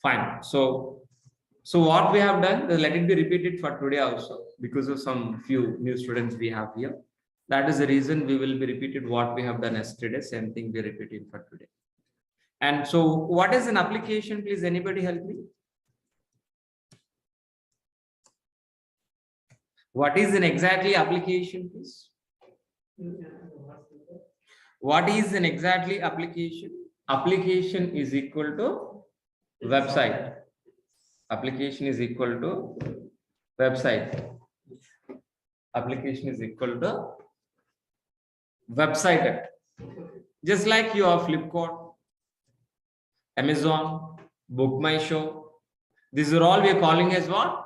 fine. So what we have done, let it be repeated for today also, because of some few new students we have here. That is the reason we will be repeated what we have done yesterday. Same thing we repeated for today. And so what is an application? Please, anybody help me? What is an exactly application, please? What is an exactly application? Application is equal to website. Application is equal to website. Application is equal to website. Just like you have Flipkart, Amazon, Book My Show. These are all we are calling as what?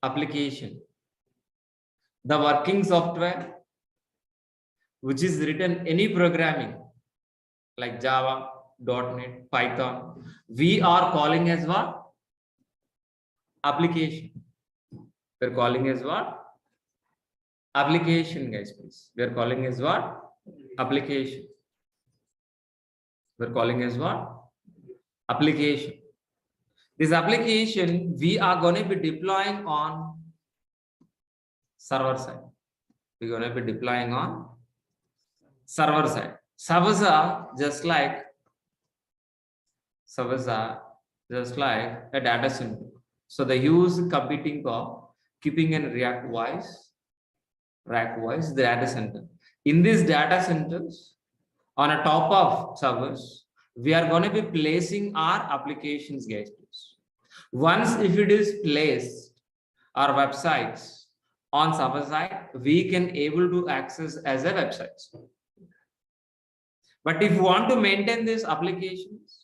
Application. The working software, which is written any programming like Java, .NET, Python, we are calling as what? Application. We are calling as what? Application, guys, please. We are calling as what? Application. We are calling as what? Application. This application we are going to be deploying on server side. We're going to be deploying on server side. Servers are just like a data center. So they use computing power, keeping in rack wise the data center. In these data centers, on a top of servers, we are going to be placing our applications, guys. Once if it is placed, our websites on server side, we can able to access as a website. But if you want to maintain these applications,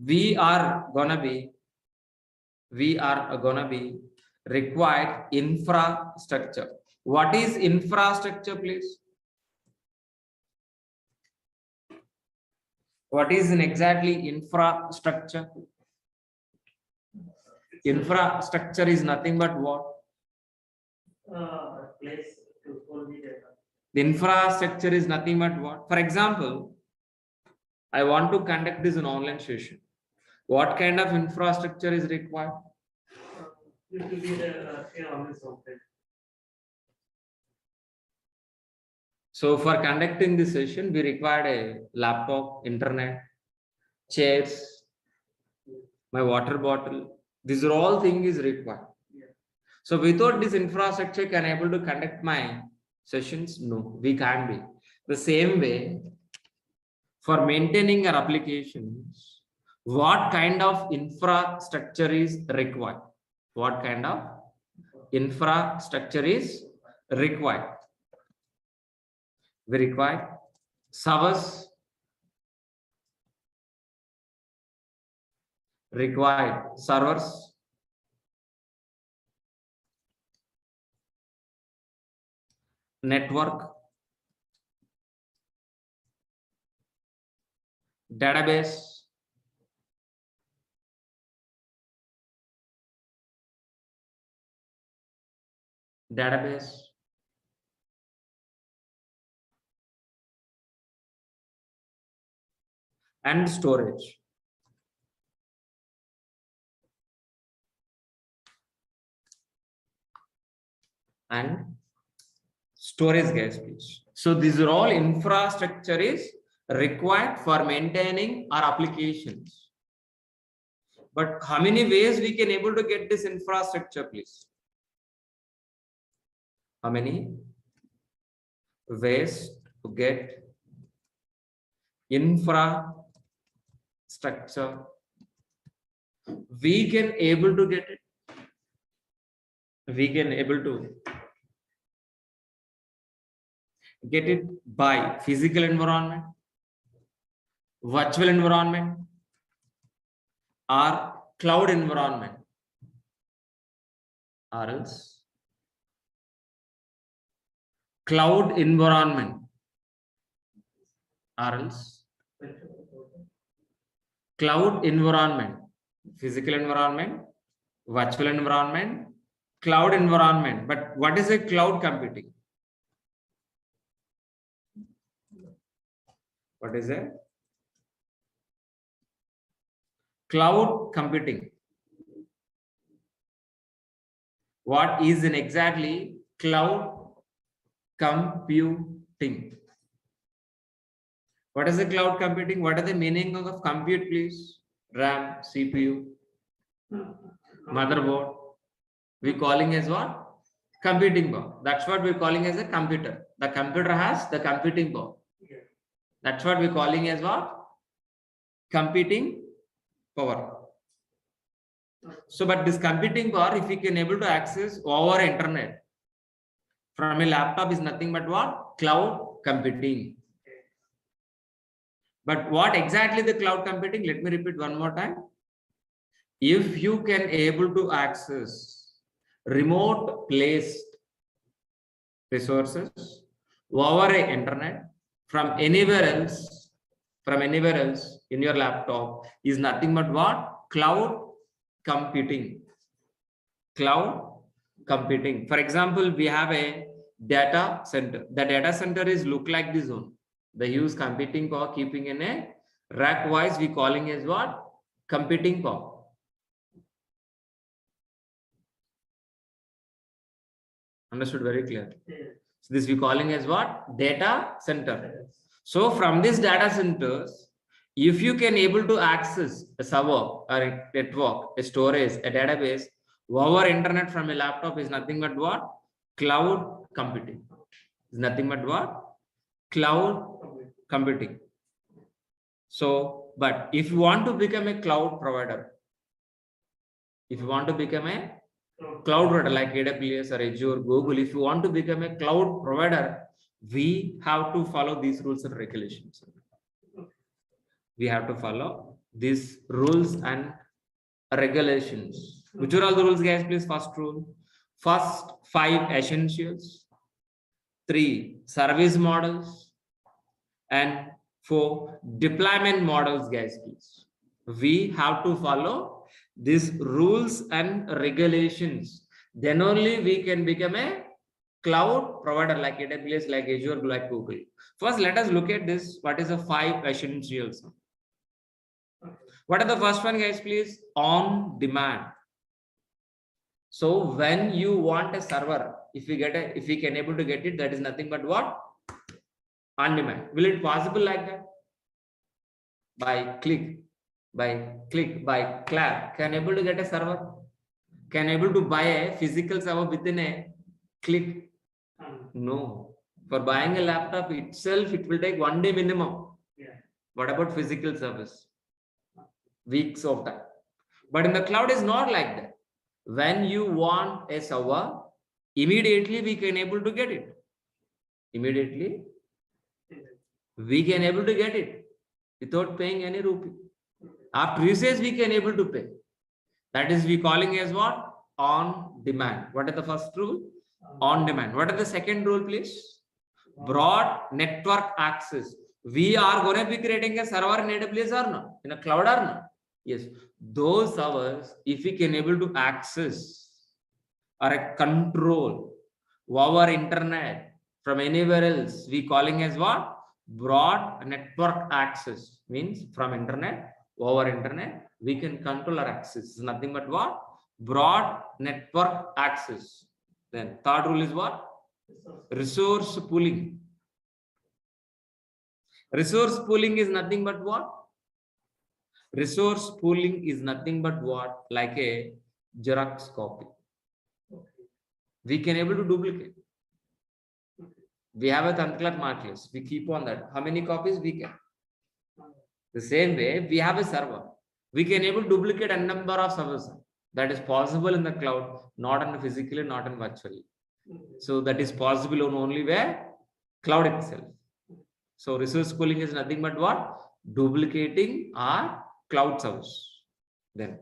we are gonna be required infrastructure. What is infrastructure, please? What is an exactly infrastructure? Infrastructure is nothing but what? Place to hold the data. The infrastructure is nothing but what? For example, I want to conduct this an online session. What kind of infrastructure is required? It will be the online software. So for conducting this session, we required a laptop, internet, chairs, my water bottle. These are all things required. So without this infrastructure, can I able to conduct my sessions? No, we can't be. The same way, for maintaining our applications, what kind of infrastructure is required? What kind of infrastructure is required? We require servers, network, database, and storage. And storage, guys, please. So these are all infrastructure is required for maintaining our applications. But how many ways we can able to get this infrastructure, please? How many ways to get infrastructure? We can able to get it. We can able to get it by physical environment, virtual environment, or cloud environment, or else cloud environment, or else cloud environment, physical environment, virtual environment, cloud environment. But what is a cloud computing? What is a cloud computing? What is in exactly cloud computing? What is the cloud computing? What is the meaning of compute, please? RAM, CPU, motherboard. We calling as what? Computing power. That's what we're calling as a computer. The computer has the computing power. That's what we're calling as what? Computing power. So, but this computing power, if we can able to access over internet from a laptop, is nothing but what? Cloud computing. But what exactly the cloud computing? Let me repeat one more time. If you can able to access remote placed resources over a internet from anywhere else in your laptop, is nothing but what? Cloud computing. Cloud computing. For example, we have a data center. The data center is look like this one. The huge computing power keeping in a rack wise, we calling as what? Computing power. Understood very clear. So this we calling as what? Data center. So from these data centers, if you can able to access a server or a network, a storage, a database over internet from a laptop, is nothing but what? Cloud computing. Is nothing but what? Cloud computing. So, but if you want to become a cloud provider, if you want to become a cloud provider like AWS or Azure, Google, if you want to become a cloud provider, we have to follow these rules and regulations. We have to follow these rules and regulations. Which are all the rules, guys? Please, first rule. First 5 essentials, 3 service models, and 4 deployment models, guys. Please, we have to follow these rules and regulations. Then only we can become a cloud provider like AWS, like Azure, like Google. First, let us look at this. What is the 5 essentials? What are the first one, guys? Please, on demand. So when you want a server, if we can able to get it, that is nothing but what? On demand. Will it possible like that? By click, by clap, can able to get a server? Can able to buy a physical server within a click? No. For buying a laptop itself, it will take 1 day minimum. What about physical service? Weeks of time. But in the cloud is not like that. When you want a server, immediately we can able to get it. Immediately we can able to get it without paying any rupee. After usage, we can able to pay. That is we calling as what? On demand. What is the first rule? On demand. What is the second rule, please? Broad network access. We are going to be creating a server in AWS or not? In a cloud or not? Yes. Those servers, if we can able to access or control our internet from anywhere else, we calling as what? Broad network access. Means from internet, over internet, we can control our access. It's nothing but what? Broad network access. Then third rule is what? Resource pooling. Resource pooling is nothing but what? Resource pooling is nothing but what? Like a Xerox copy. We can able to duplicate. We have a 10th class mark list. We keep on that. How many copies we can? The same way, we have a server. We can able to duplicate a number of servers. That is possible in the cloud, not in physically, not in virtually. So that is possible on only where? Cloud itself. So resource pooling is nothing but what? Duplicating our cloud servers. Then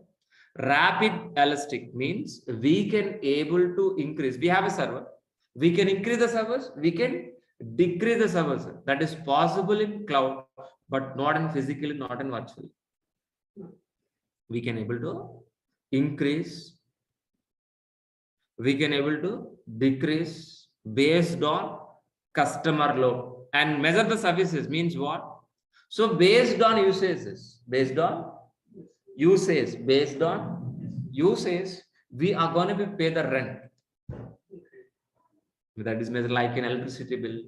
rapid elastic means we can able to increase. We have a server. We can increase the servers. We can decrease the servers. That is possible in cloud, but not in physically, not in virtually. We can able to increase. We can able to decrease based on customer load. And measure the services means what? So based on usages, we are going to be pay the rent. That is measured like an electricity bill,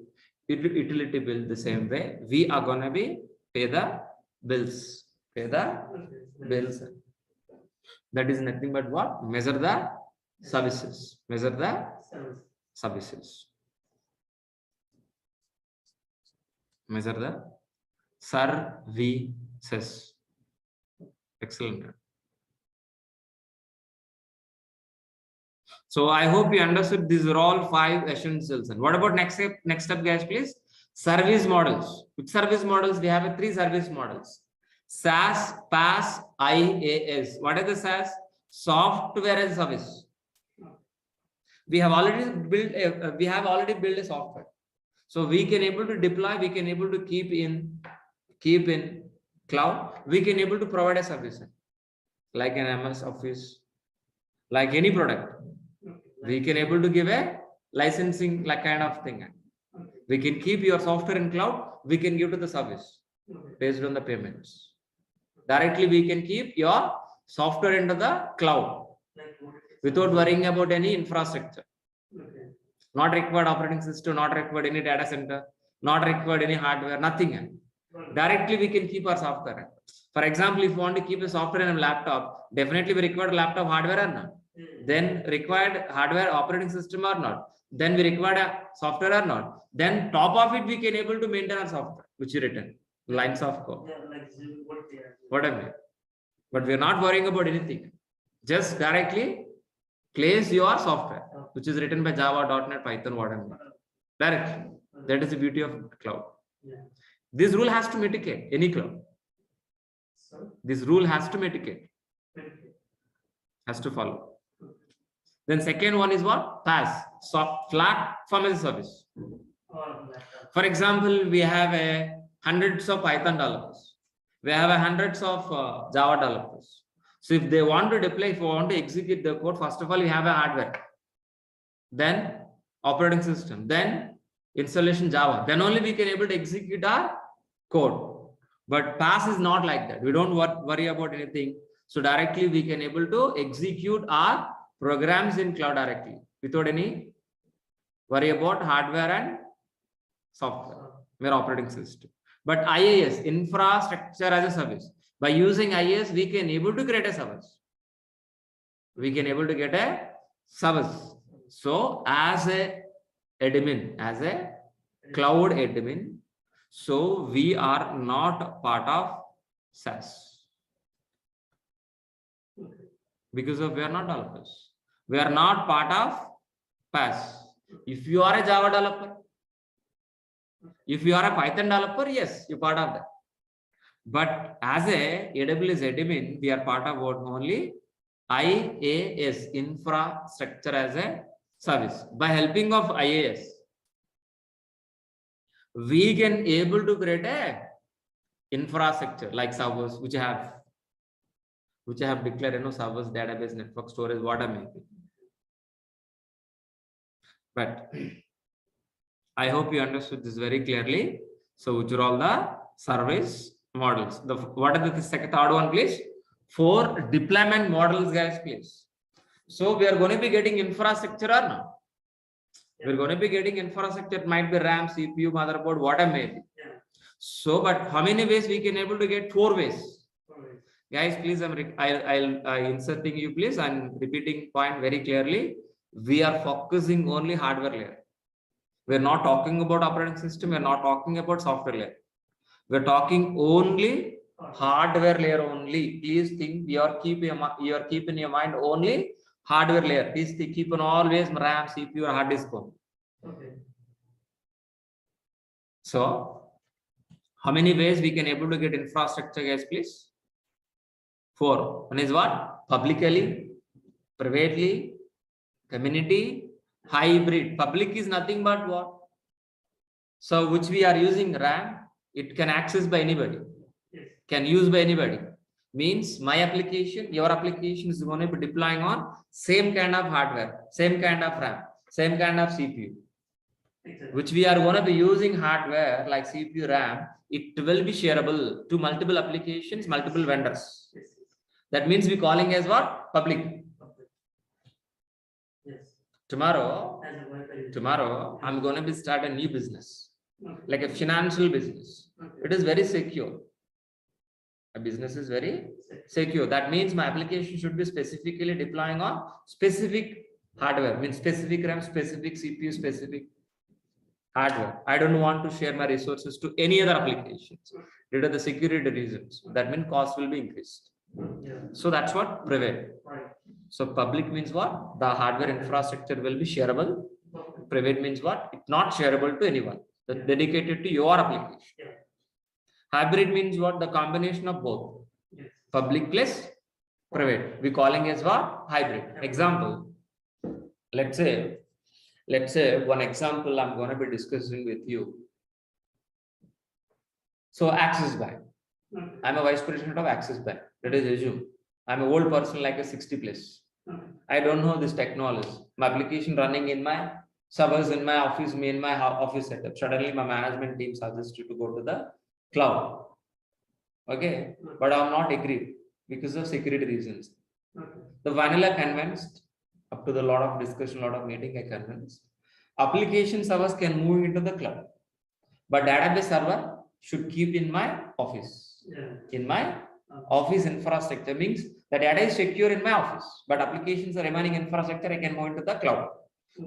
utility bill. The same way we are going to be pay the bills. That is nothing but what? Measure the services. Measure the services. Measure the services. Excellent. So I hope you understood these are all 5 essentials. And what about next step? Next step, guys, please. Service models. Which service models? We have 3 service models: SaaS, PaaS, IaaS. What is the SaaS? Software as a service. We have already built a software. So we can able to deploy, we can able to keep in cloud, we can able to provide a service like an MS Office, like any product. We can able to give a licensing like kind of thing. We can keep your software in cloud, we can give to the service based on the payments. Directly we can keep your software into the cloud without worrying about any infrastructure. Not required operating system, not required any data center, not required any hardware, nothing. Directly we can keep our software. For example, if you want to keep a software in a laptop, definitely we require laptop hardware or not. Then required hardware operating system or not. Then we require a software or not. Then top of it we can able to maintain our software, which you written lines of code. Whatever. But we are not worrying about anything. Just directly place your software, which is written by Java, .NET, Python, whatever. Directly. That is the beauty of cloud. This rule has to mitigate any cloud. This rule has to mitigate. Has to follow. Then second one is what? PaaS. Platform as a service. For example, we have hundreds of Python developers. We have hundreds of Java developers. So if they want to deploy, if we want to execute the code, first of all, we have a hardware, then operating system, then installation Java, then only we can able to execute our code. But PaaS is not like that. We don't worry about anything. So directly we can able to execute our programs in cloud directly without any worry about hardware and software, mere operating system. But IaaS, infrastructure as a service. By using IaaS, we can able to create a service. We can able to get a service. So as a admin, as a cloud admin, so we are not part of SaaS. Because of we are not developers. We are not part of PaaS. If you are a Java developer, if you are a Python developer, yes, you're part of that. But as a AWS admin, we are part of what? Only IaaS, infrastructure as a service. By helping of IaaS, we can able to create a infrastructure like servers, which I have declared, servers, database, network, storage, what I'm making. But I hope you understood this very clearly. So which are all the service models? What are the third one, please? 4 deployment models, guys, please. So we are going to be getting infrastructure or not? We're going to be getting infrastructure. It might be RAM, CPU, motherboard, whatever may be. So, but how many ways we can able to get? 4 ways. Guys, please, I'll inserting you, please. I'm repeating point very clearly. We are focusing only hardware layer. We're not talking about operating system. We're not talking about software layer. We're talking only hardware layer only. Please think you are keeping in your mind only hardware layer. Please keep on always RAM, CPU, or hard disk. Okay. So, how many ways we can able to get infrastructure, guys, please? 4. One is what? Publicly, privately, community, hybrid. Public is nothing but what? So, which we are using RAM, it can access by anybody, can use by anybody. Means my application, your application is going to be deploying on same kind of hardware, same kind of RAM, same kind of CPU. Which we are going to be using hardware like CPU, RAM, it will be shareable to multiple applications, multiple vendors. That means we calling as what? Public. Tomorrow, I'm going to be start a new business, like a financial business. It is very secure. A business is very secure. That means my application should be specifically deploying on specific hardware, means specific RAM, specific CPU, specific hardware. I don't want to share my resources to any other applications due to the security reasons. That means cost will be increased. So that's what private. So public means what? The hardware infrastructure will be shareable. Private means what? It's not shareable to anyone. That's dedicated to your application. Hybrid means what? The combination of both. Public plus private. We calling as what? Hybrid. Example. Let's say one example I'm going to be discussing with you. So Axis Bank. I'm a vice president of Axis Bank. Let us assume I'm an old person like a 60 plus. I don't know this technology. My application running in my servers in my office, me in my office setup. Suddenly my management team suggested to go to the cloud. Okay, but I'm not agreed because of security reasons. The vanilla convinced, up to the lot of discussion, lot of meeting, I convinced. Application servers can move into the cloud, but database server should keep in my office. In my office infrastructure means the data is secure in my office, but applications are remaining infrastructure, I can move into the cloud.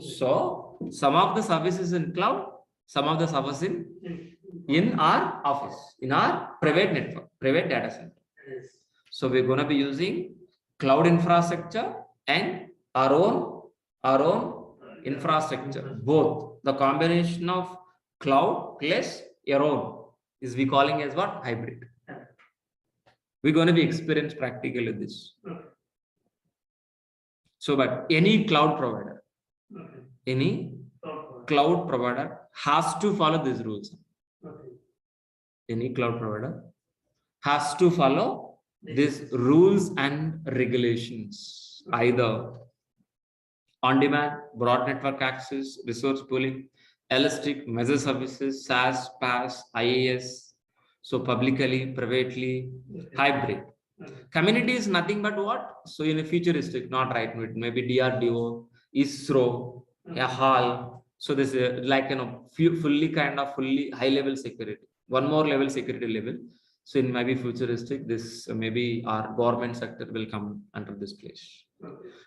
So some of the services in cloud, some of the servers in our office, in our private network, private data center. So we're going to be using cloud infrastructure and our own infrastructure. Both the combination of cloud plus your own is we calling as what? Hybrid. We're going to be experienced practically with this. So, but any cloud provider, any cloud provider has to follow these rules. Any cloud provider has to follow these rules and regulations, either on demand, broad network access, resource pooling, elastic, measure services, SaaS, PaaS, IaaS, so publicly, privately, hybrid. Community is nothing but what? So in a futuristic, not right, maybe DRDO, ISRO, a HAL. So this is like fully high level security. One more level security level. So in maybe futuristic, this maybe our government sector will come under this place.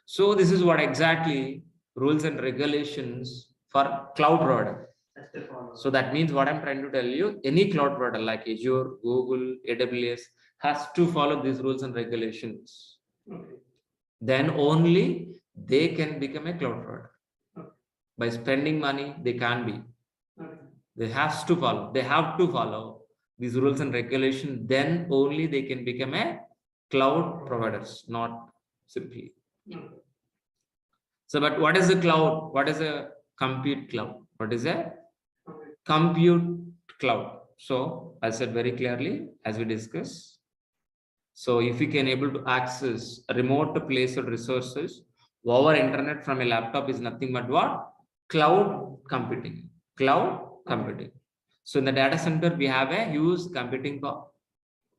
So this is what exactly rules and regulations for cloud provider. So that means what I'm trying to tell you, any cloud provider like Azure, Google, AWS has to follow these rules and regulations. Then only they can become a cloud provider. By spending money, they can't be. They have to follow these rules and regulations. Then only they can become a cloud providers, not simply. So, but what is a cloud? What is a compute cloud? What is a compute cloud. So I said very clearly, as we discussed. So if you can able to access remote placed resources over internet from a laptop is nothing but what? Cloud computing. Cloud computing. So in the data center, we have a huge computing power.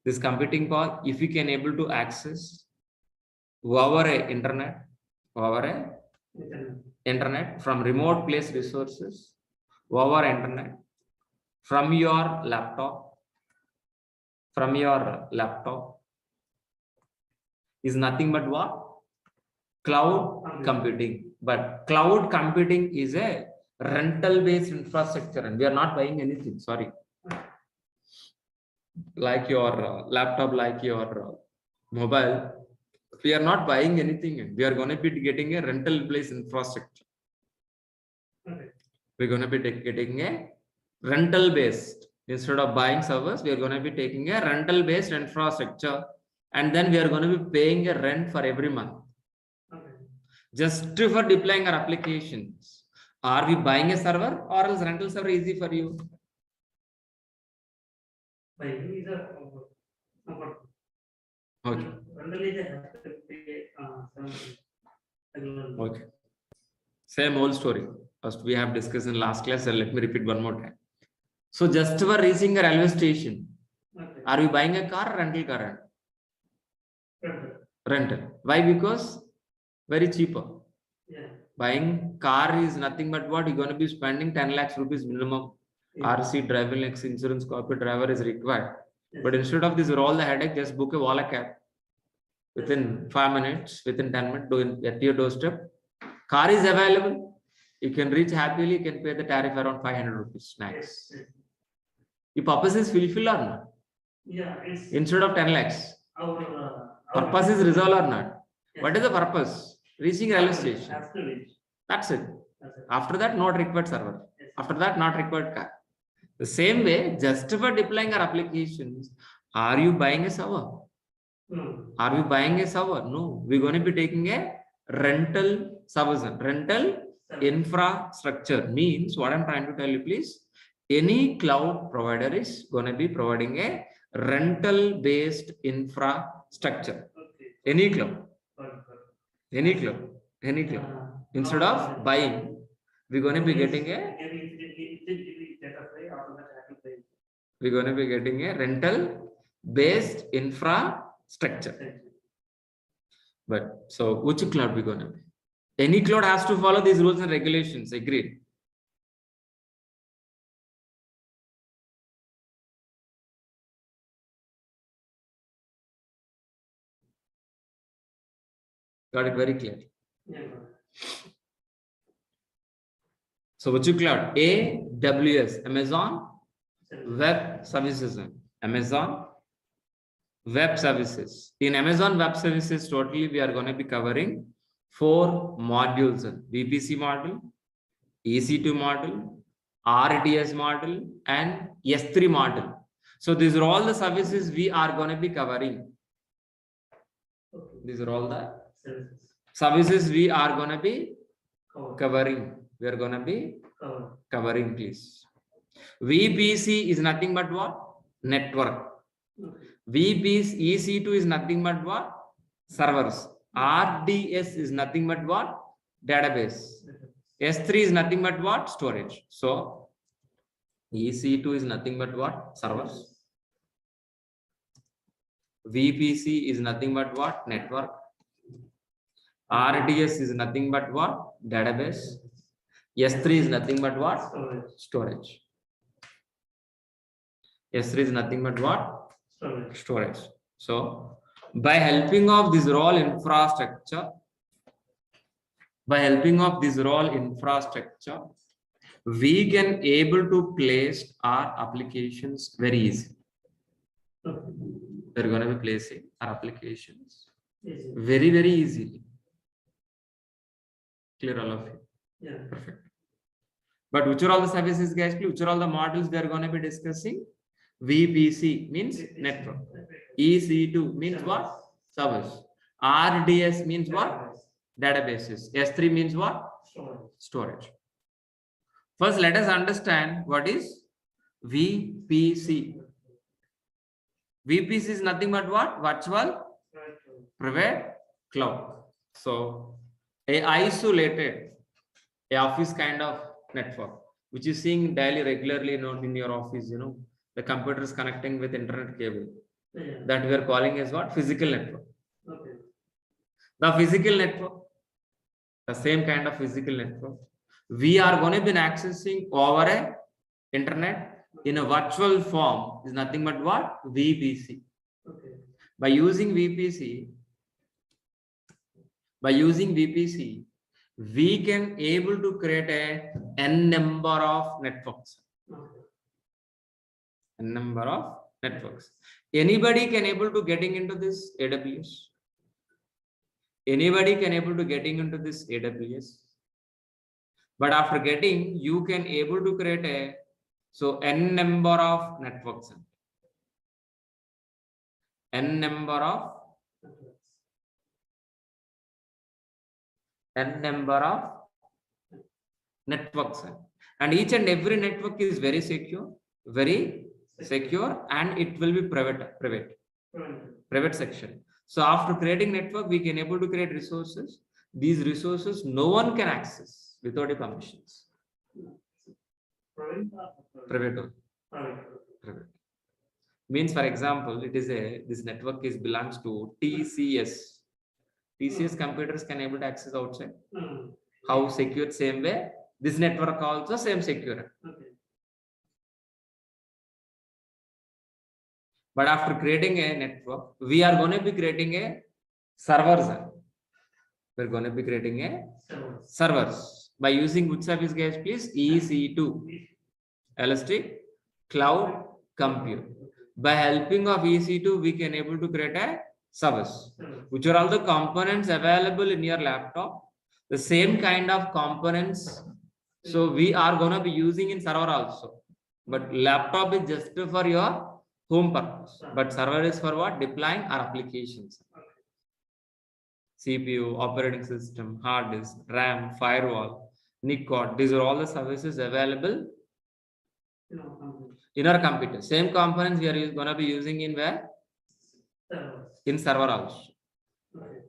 This computing power, if you can able to access over a internet from remote place resources over internet from your laptop is nothing but what? Cloud computing. But cloud computing is a rental based infrastructure and we are not buying anything. Sorry. Like your laptop, like your mobile, we are not buying anything. We are going to be getting a rental based infrastructure. We're going to be getting a rental based. Instead of buying servers, we are going to be taking a rental based infrastructure and then we are going to be paying a rent for every month. Just for deploying our applications. Are we buying a server or else rental server easy for you? Buying is Okay. rental is have to pay Okay. Same old story. First we have discussed in last class, so let me repeat one more time. So just for reaching a railway station, are we buying a car or rental car? Rental. Why? Because very cheaper. Yeah. Buying car is nothing but what? You're going to be spending 10 lakhs rupees minimum. RC, driving license, insurance, copy, driver is required. But instead of this, all the headache, just book a Walla cab. Within 5 minutes, within 10 minutes, do at your doorstep. Car is available. You can reach happily. You can pay the tariff around 500 rupees max. The purpose is fulfilled or not? Yeah. Instead of 10 lakhs. Purpose is resolved or not? What is the purpose? Reaching railway station. That's it. After that, not required server. After that, not required car. The same way, just for deploying our applications, are you buying a server? No. Are we buying a server? No. We're going to be taking a rental service. Rental infrastructure means what I'm trying to tell you, please. Any cloud provider is going to be providing a rental based infrastructure. Any cloud. Any cloud. Instead of buying, we're going to be getting a rental based infrastructure. But so which cloud we're going to be? Any cloud has to follow these rules and regulations. Agreed. Got it very clear. Yeah. So which cloud? AWS, Amazon Web Services. Amazon Web Services. In Amazon Web Services, totally we are going to be covering 4 modules: VPC model, EC2 model, RDS model, and S3 model. So these are all the services we are going to be covering. These are all the services we are going to be covering. We are going to be covering, please. VPC is nothing but what? Network. VPC EC2 is nothing but what? Servers. RDS is nothing but what? Database. S3 is nothing but what? Storage. So EC2 is nothing but what? Servers. VPC is nothing but what? Network. RDS is nothing but what? Database. S3 is nothing but what? Storage. S3 is nothing but what? Storage. So by helping of this raw infrastructure, we can able to place our applications very easy. We're going to be placing our applications very, very easily. Clear all of you? Yeah. Perfect. But which are all the services, guys? Which are all the models they are going to be discussing? VPC means network. EC2 means what? Service. RDS means what? Databases. S3 means what? Storage. First, let us understand what is VPC. VPC is nothing but what? Virtual Private Cloud. So, a isolated, a office kind of network, which is seeing daily, regularly, in your office, the computer is connecting with internet cable. Yeah. That we are calling as what? Physical network. Okay. The physical network, the same kind of physical network, we are going to be accessing over a internet in a virtual form is nothing but what? VPC. Okay. By using VPC, we can able to create a n number of networks. Okay. N number of networks. Anybody can able to getting into this AWS. Anybody can able to getting into this AWS. But after getting, you can able to create a n number of networks. N number of networks. And each and every network is very secure, and it will be private section. So after creating network, we can able to create resources. These resources no one can access without a permissions. Private. Means, for example, it is this network belongs to TCS. TCS computers can able to access outside. How secure? Same way. This network also same secure. Okay. But after creating a network, we are going to be creating a servers. We're going to be creating a servers by using which service, guys, please? EC2, Elastic Cloud Compute. By helping of EC2, we can able to create a service, which are all the components available in your laptop. The same kind of components. So we are going to be using in server also. But laptop is just for your home purpose. But server is for what? Deploying our applications. CPU, operating system, hard disk, RAM, firewall, NIC, these are all the services available in our computer. Same components we are going to be using in where? In server also. Okay.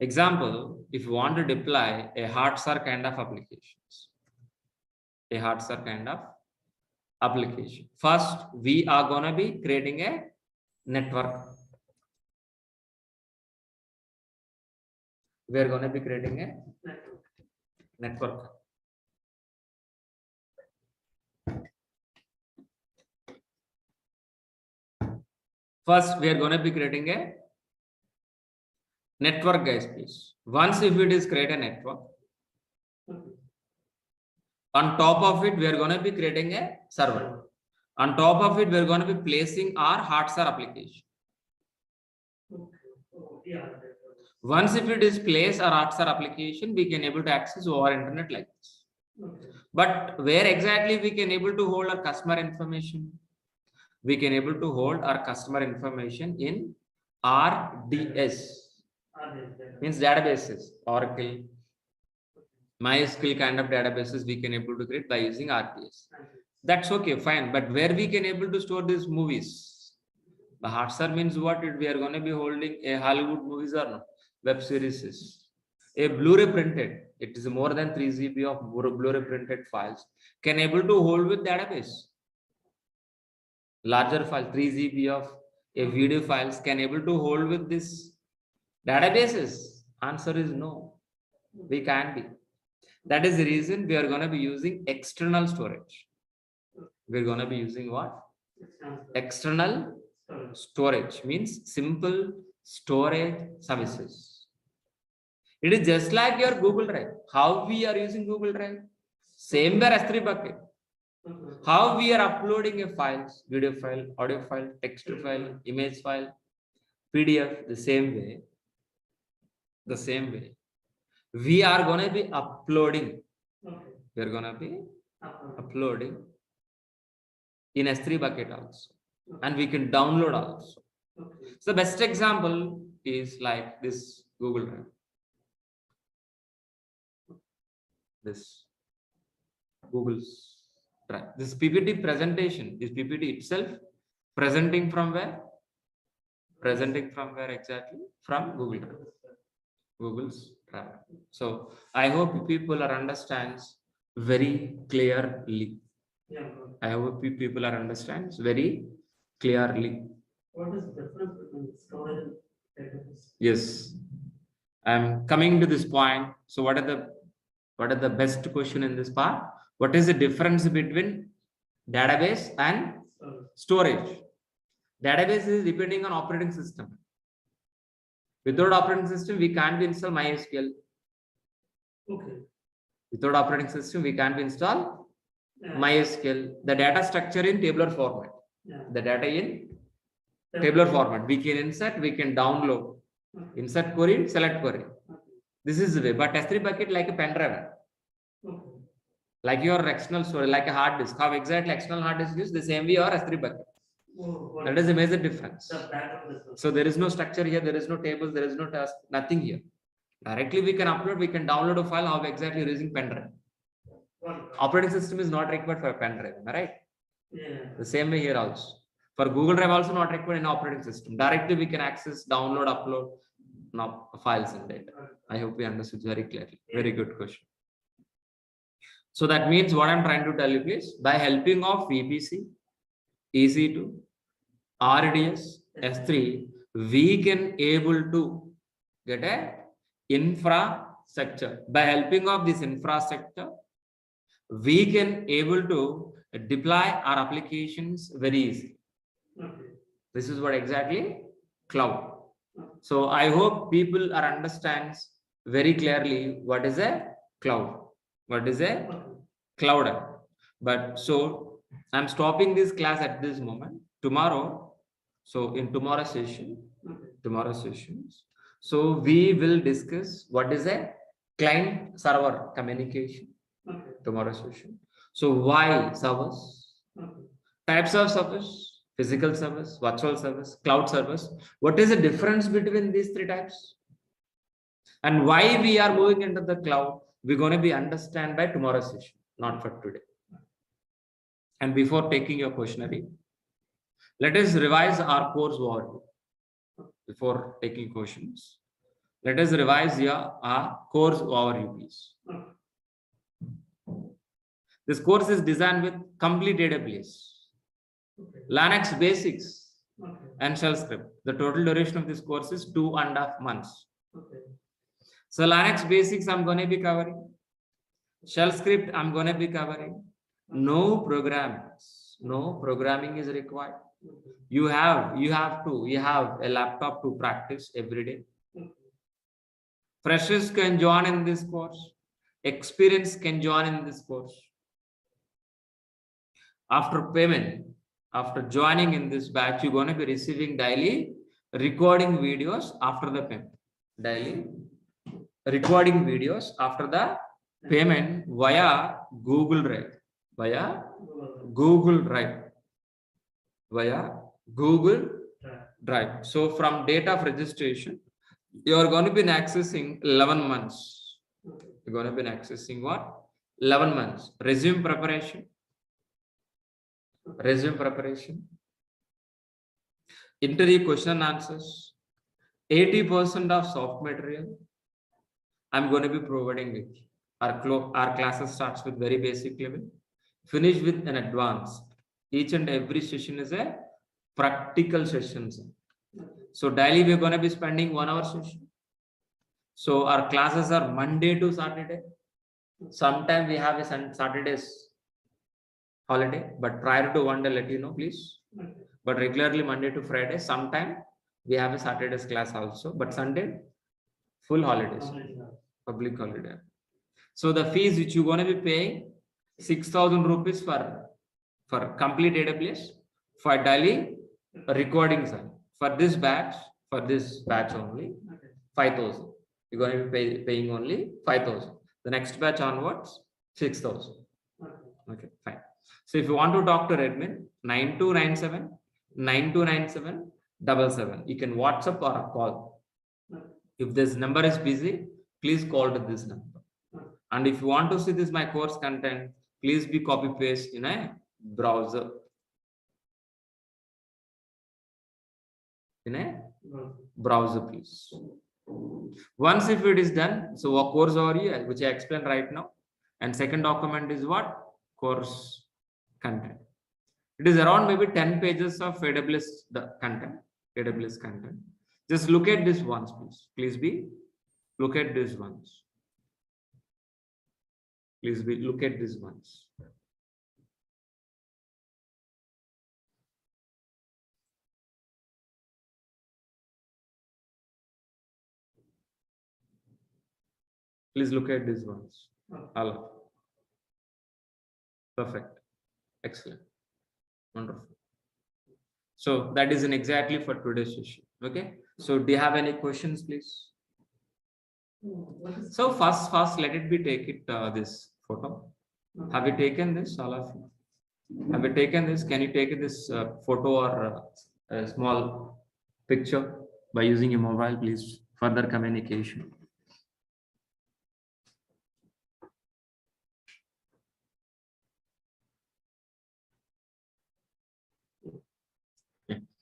Example, if you want to deploy a hard Sir kind of applications, first we are going to be creating a network. We are going to be creating a network. First, we are going to be creating a network, guys, please. Once if it is create a network, on top of it, we are going to be creating a server. On top of it, we are going to be placing our hard Sir application. Once if it is placed our hard Sir application, we can able to access over internet like this. But where exactly we can able to hold our customer information? We can able to hold our customer information in RDS, means databases, Oracle, MySQL kind of databases we can able to create by using RDS. That's okay, fine. But where we can able to store these movies? The hard Sir means what? We are going to be holding a Hollywood movies or no? Web series. A Blu-ray printed. It is more than 3 GB of Blu-ray printed files. Can able to hold with database. Larger file, 3 GB of a video files can able to hold with this databases? Answer is no. We can't be. That is the reason we are going to be using external storage. We're going to be using what? External storage means simple storage services. It is just like your Google Drive. How we are using Google Drive? Same way S3 bucket. How we are uploading a files, video file, audio file, text file, image file, PDF, the same way. We are going to be uploading. We are going to be uploading in S3 bucket also. And we can download also. So the best example is like this Google Drive. This. Google's Drive. This PPT presentation, this PPT itself, presenting from where? Presenting from where exactly? From Google Drive. Google's Drive. So I hope people are understands very clearly. Yeah. I hope people are understands very clearly. What is the difference between storage and database? Yes, I'm coming to this point. So what are the best question in this part? What is the difference between database and storage? Database is depending on operating system. Without operating system, we can't install MySQL. Okay. Without operating system, we can't install MySQL. The data structure in tabular format. Yeah. The data in tabular format. We can insert, we can download. Okay. Insert query, select query. Okay. This is the way. But S3 bucket like a pen drive. Okay. Like your external storage, like a hard disk. How exactly external hard disk is the same way or S3 bucket. Oh, That is a major difference. the backup is the- So there is no structure here, there is no tables, there is no task, nothing here. Directly we can upload, we can download a file, how exactly you're using pen drive. Operating system is not required for a pen drive, am I right? Yeah. The same way here also. For Google Drive also not required in operating system. Directly we can access, download, upload now files and data. I hope we understood very clearly. Very good question. So that means what I'm trying to tell you, please, by helping of VPC, EC2, RDS, S3, we can able to get a infrastructure. By helping of this infrastructure, we can able to deploy our applications very easily. Okay. This is what exactly cloud. So I hope people are understands very clearly what is a cloud. What is a cloud? But so I'm stopping this class at this moment. Tomorrow, so in tomorrow's session, so we will discuss what is a client server communication. Tomorrow's session. So why servers? Types of servers, physical servers, virtual servers, cloud servers. What is the difference between these three types? And why we are moving into the cloud? We're going to be understand by tomorrow's session, not for today. And before taking your questionnaire, let us revise our course overview. Before taking questions, let us revise our course overview, please. This course is designed with complete AWS, Linux basics, and shell script. The total duration of this course is 2.5 months. So Linux basics I'm going to be covering. Shell script I'm going to be covering. No programming is required. You have a laptop to practice every day. Freshers can join in this course. Experience can join in this course. After payment, after joining in this batch, you're going to be receiving daily recording videos after the payment. Daily recording videos after the payment via Google Drive. Via Google Drive. So from date of registration, you are going to be accessing 11 months. You're going to be accessing what? 11 months. Resume preparation. Interview question and answers. 80% of soft material I'm going to be providing with you. Our classes starts with very basic level, finish with an advanced. Each and every session is a practical session. So daily we're going to be spending 1 hour session. So our classes are Monday to Saturday. Sometimes we have a Saturday's holiday, but prior to one day, let you know, please. But regularly Monday to Friday. Sometime we have a Saturday's class also, but Sunday full holidays, public holiday. So the fees which you're going to be paying 6,000 rupees for complete AWS for daily recordings. For this batch only 5,000. You're going to be paying only 5,000. The next batch onwards 6,000. Okay, fine. So if you want to talk to admin, 9297-9297-77. You can WhatsApp or call. If this number is busy, please call to this number. And if you want to see this my course content, please be copy paste in a browser. In a browser, please. Once if it is done, so a course overview, which I explained right now, and second document is what? Course content. It is around maybe 10 pages of AWS content. AWS content. Just look at this once, please. Please be look at this once. Please be look at this once. Please look at this once. Allah. Perfect. Excellent. Wonderful. So that is exactly for today's session. Okay. So do you have any questions, please? So first, let it be take it this photo. Have you taken this, all of you? Have you taken this? Can you take this photo or a small picture by using your mobile, please? Further communication.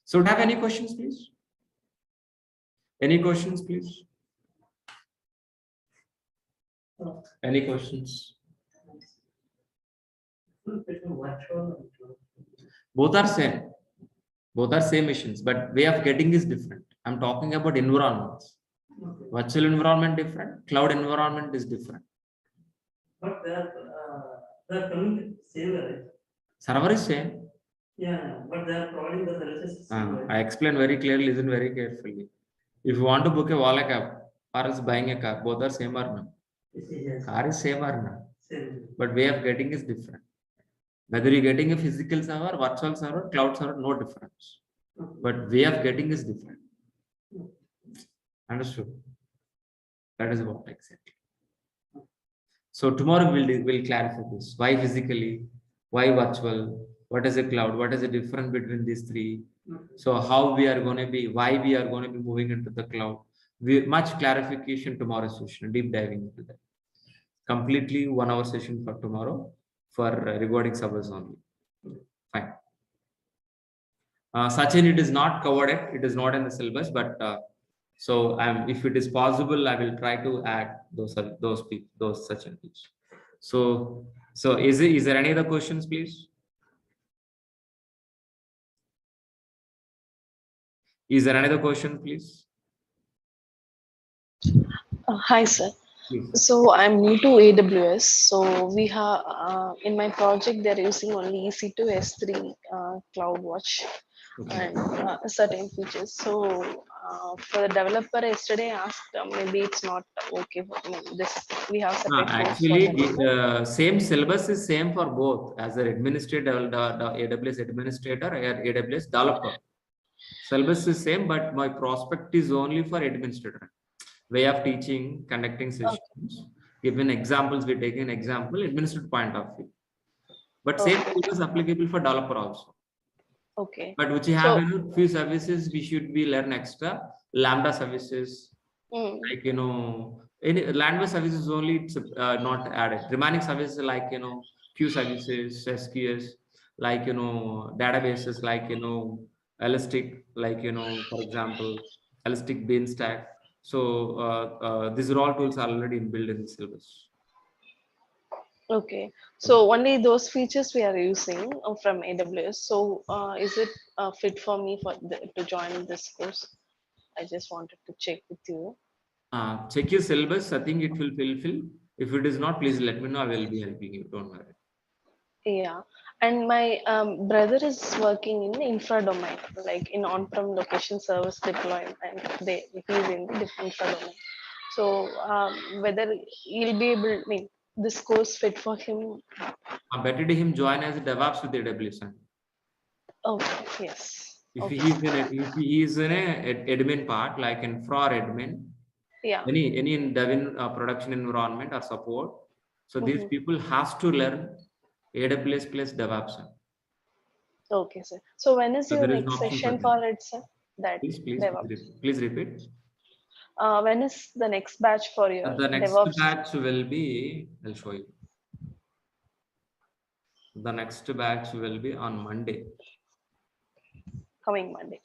So do you have any questions, please? Any questions, please? Any questions? Both are same. Both are same missions, but way of getting is different. I'm talking about environments. Virtual environment different, cloud environment is different. But they're coming same, right? Server is same. Yeah, but they are providing the services. I explained very clearly, listen very carefully. If you want to book a wallet cab or else buying a car, both are same or no? Yes. Car is same or no? Same. But way of getting is different. Whether you're getting a physical server, virtual server, cloud server, no difference. But way of getting is different. Understood? That is what exactly. So tomorrow we'll clarify this. Why physically? Why virtual? What is a cloud? What is the difference between these three? So how we are going to be, why we are going to be moving into the cloud? Much clarification tomorrow's session, deep diving into that. Completely 1 hour session for tomorrow for rewarding servers only. Fine. Sachin, it is not covered yet. It is not in the syllabus, but so if it is possible, I will try to add those people, those Sachin people. So is there any other questions, please? Is there another question, please? Hi, sir. Please. So I'm new to AWS. So we have in my project they're using only EC2 S3 CloudWatch Okay. and certain features. So for the developer, yesterday I asked maybe it's not okay for this. We have separate course for Actually, developer. same syllabus is same for both. As an administrator, the AWS administrator or AWS developer. Syllabus is same, but my prospect is only for administrator. Way of teaching, conducting sessions. Given examples, we take an example, administrative point of view. But same syllabus applicable for developer also. Okay. But which you have few services we should be learn extra. Lambda services, like any Lambda services only it's not added. Remaining services like queue services, SQS, like databases, like Elastic, like for example, Elastic Beanstalk. So these are all tools are already built in the syllabus. Okay, so only those features we are using from AWS. So is it fit for me to join this course? I just wanted to check with you. Check your syllabus. I think it will fulfill. If it is not, please let me know. I will be helping you. Don't worry. Yeah, and my brother is working in the infra domain, like in on-prem location service deployment, and he's in the infra domain. So whether he'll be able, this course fit for him? Better to him join as a DevOps with AWS. Okay, yes. If he is in a admin part, like infra admin, yeah, any in dev production environment or support, so these people has to learn AWS plus DevOps. Okay, sir. So when is your there is an next option session for for it, sir? That please repeat. When is the next batch for your The next DevOps? batch will be, I'll show you. The next batch will be on Monday. Coming Monday.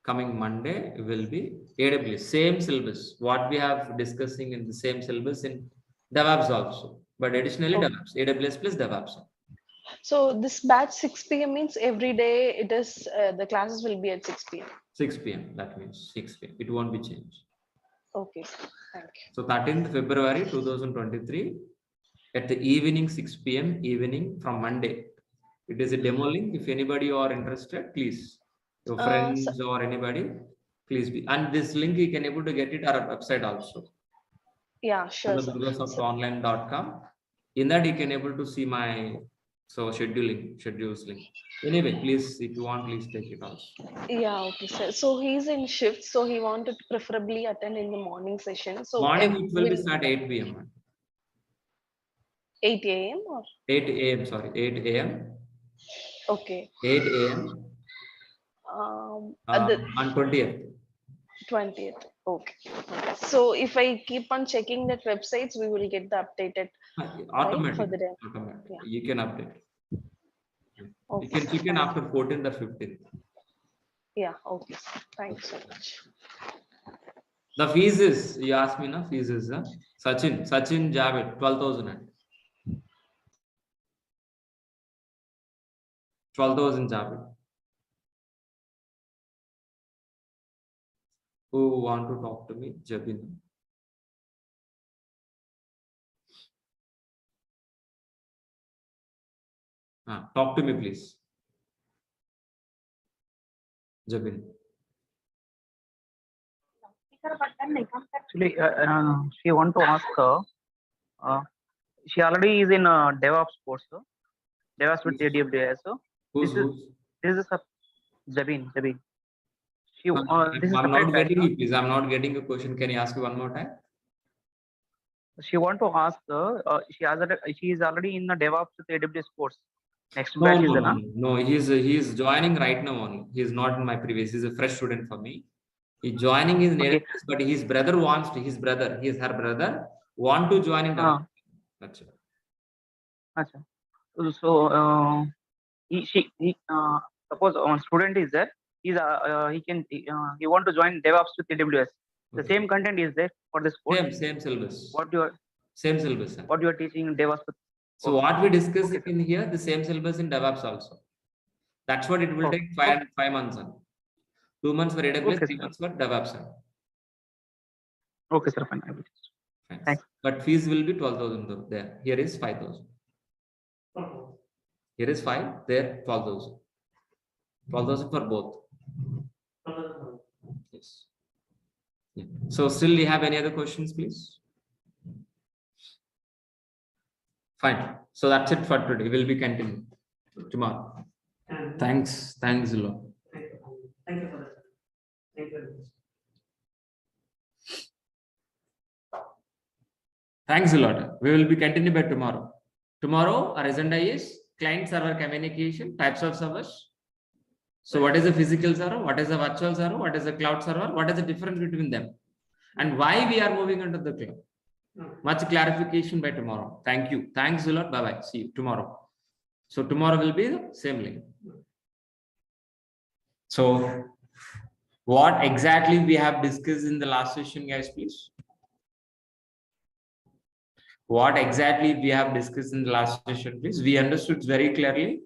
Coming Monday will be AWS, same syllabus. What we have discussing in the same syllabus in DevOps also, but additionally DevOps, AWS plus DevOps. So this batch 6 p.m. means every day it is the classes will be at 6 p.m. 6 p.m. That means 6 p.m. It won't be changed. Okay, thank you. So 13th February 2023 at the evening 6 p.m. evening from Monday. It is a demo link. If anybody are interested, please, your friends or anybody, please be. And this link you can able to get it at our website also. Yeah, sure. durgasoftonline.com. In that you can able to see my schedules link. Anyway, please, if you want, please take it also. Yeah, okay, sir. So he's in shift, so he wanted to preferably attend in the morning session. So Morning it will be start 8 p.m. 8 a.m. or 8 a.m. Sorry, 8 a.m. Okay. 8 a.m. At the On 20th. 20th. Okay. So if I keep on checking that websites, we will get the updated Automatic. right, for the day. Automatic. Yeah. You can update. Okay. You can check in after 14th or 15th. Yeah. Okay. Thank you so much. The fees is, you asked me, na fees is Sachin Javed 12,000. 12,000 Javed. Who want to talk to me? Jabin. Talk to me, please. Jabin. Actually, she want to ask, she already is in DevOps course, DevOps with AWS. Who's? This is a Jabin. She, this is I'm separate not batch, getting it, please. I'm not getting a question. Can you ask me one more time? She want to ask, she is already in the DevOps with AWS course. Next No, batch no, is no. He's joining right now only. He's not in my previous. He's a fresh student for me. He's joining in AWS, but his brother wants to. His brother, he is her brother, want to join in DevOps. That's it. Achha. So suppose one student is there. He want to join DevOps with AWS. The same content is there for this course. Same syllabus. Same syllabus. What you are teaching in DevOps. So what we discussed in here, the same syllabus in DevOps also. That's what it will take 5 months. 2 months for AWS, 3 months for DevOps. Okay, sir. Fine. Thanks. But fees will be 12,000 there. Here is 5,000. Here is 5. There 12,000. 12,000 for both. Yes. Yeah. So still you have any other questions, please? Fine. So that's it for today. We'll be continuing tomorrow. Thanks a lot. Thank you for that. Thank you very much. Thanks a lot. We will be continuing by tomorrow. Tomorrow our agenda is client server communication, types of servers. So what is the physical server? What is the virtual server? What is the cloud server? What is the difference between them? And why we are moving into the cloud? Much clarification by tomorrow. Thank you. Thanks a lot. Bye-bye. See you tomorrow. So tomorrow will be the same link. So what exactly we have discussed in the last session, guys, please? What exactly we have discussed in the last session, please? We understood very clearly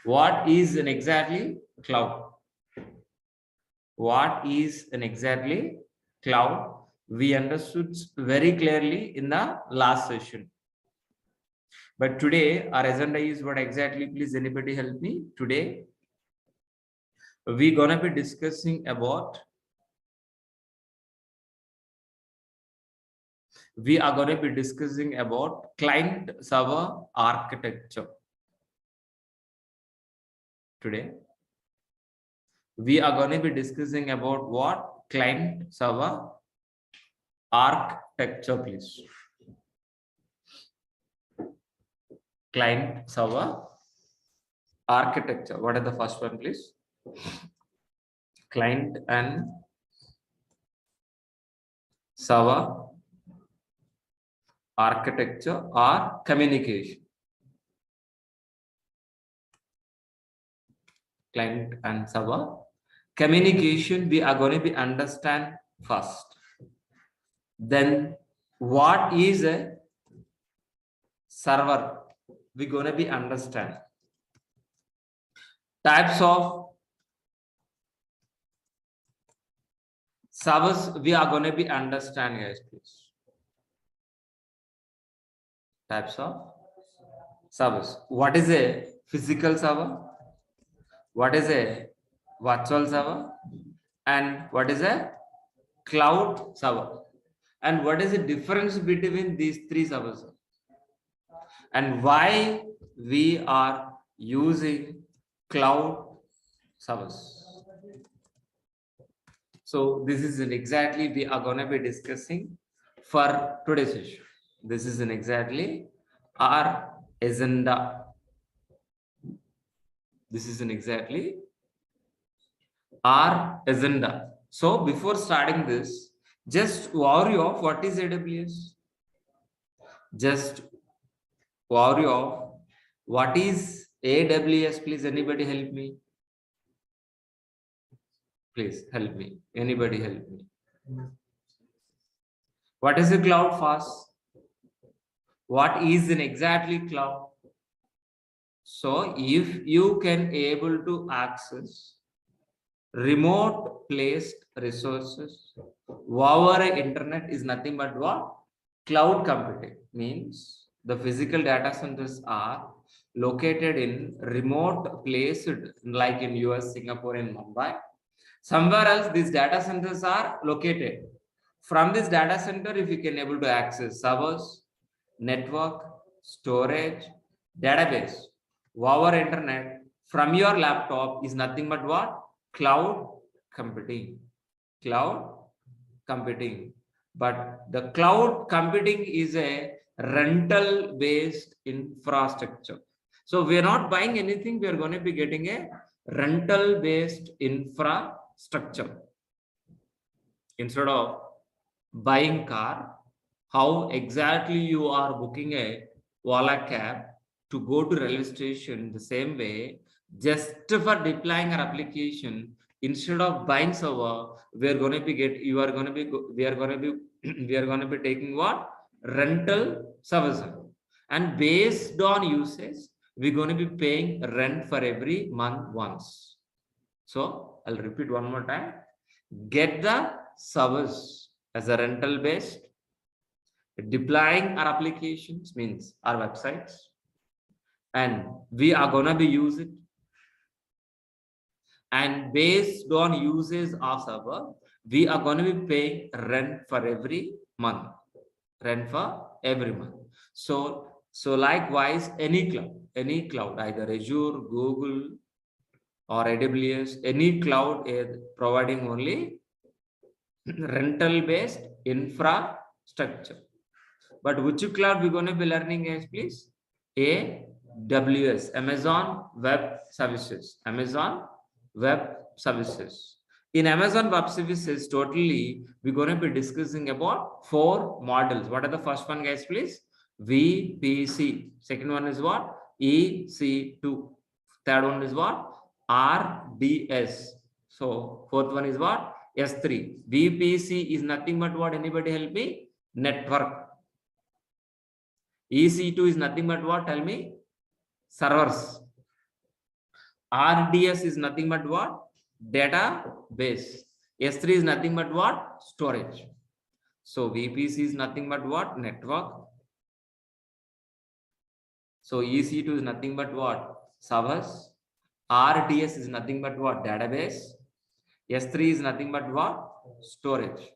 what is an exactly cloud. What is an exactly cloud? We understood very clearly in the last session. But today our agenda is what exactly, please anybody help me? Today we're gonna be discussing about client server architecture. Today we are going to be discussing about what? Client server architecture, please. Client server architecture. What is the first one, please? Client and server architecture or communication. client and server. Communication, we are going to be understand first. Then what is a server? We're going to be understand. Types of servers we are going to be understand, guys, please. Types of servers. What is a physical server? What is a virtual server? And what is a cloud server? And what is the difference between these three servers? And why we are using cloud servers? So this is exactly we are going to be discussing for today's session. This is exactly our agenda. This is exactly our agenda. So before starting this, just worry of what is AWS. Just worry of what is AWS. Please, anybody help me. Please help me. Anybody help me. What is a cloud fast? What is an exactly cloud? So if you can able to access remote placed resources over internet is nothing but what? Cloud computing. Means the physical data centers are located in remote placed, like in US, Singapore, and Mumbai. Somewhere else these data centers are located. From this data center, if you can able to access servers, network, storage, database over internet from your laptop is nothing but what? Cloud computing. Cloud computing. But the cloud computing is a rental based infrastructure. So we are not buying anything, we are going to be getting a rental based infrastructure. Instead of buying car, how exactly you are booking a Ola cab to go to railway station, the same way, just for deploying our application, instead of buying server, we are going to be we are going to be taking what? Rental service. And based on usage, we're going to be paying rent for every month once. So I'll repeat one more time. Get the service as a rental based. Deploying our applications means our websites, and we are gonna be use it. And based on uses of server, we are gonna be paying rent for every month. Rent for every month. So likewise, any cloud, either Azure, Google, or AWS, any cloud is providing only rental based infrastructure. But which cloud we're going to be learning is, please? AWS, Amazon Web Services. Amazon Web Services. In Amazon Web Services, totally, we're going to be discussing about 4 models. What are the first one, guys, please? VPC. Second one is what? EC2. Third one is what? RDS. So fourth one is what? S3. VPC is nothing but what? Anybody help me? Network. EC2 is nothing but what? Tell me. Servers. RDS is nothing but what? Database. S3 is nothing but what? Storage. So VPC is nothing but what? Network. So EC2 is nothing but what? Servers. RDS is nothing but what? Database. S3 is nothing but what? Storage.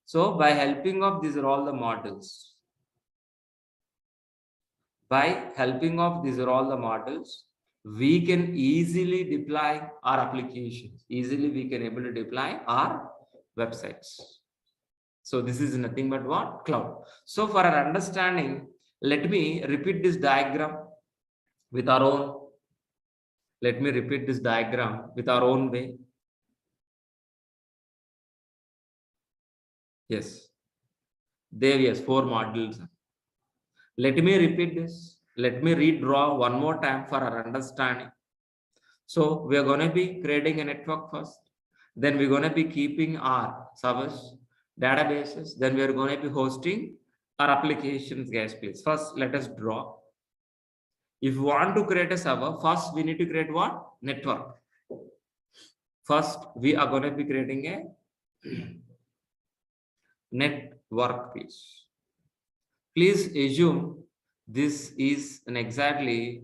So by helping of these are all the models. By helping of these are all the models, we can easily deploy our applications. Easily we can able to deploy our websites. So this is nothing but what? Cloud. So for our understanding, let me repeat this diagram with our own. Let me repeat this diagram with our own way. Yes. There, yes, 4 modules. Let me repeat this. Let me redraw one more time for our understanding. So we are going to be creating a network first. Then we're going to be keeping our servers, databases. Then we are going to be hosting our applications, guys, please. First, let us draw. If you want to create a server, first we need to create what? Network. First, we are going to be creating a network, please. Please assume this is an exactly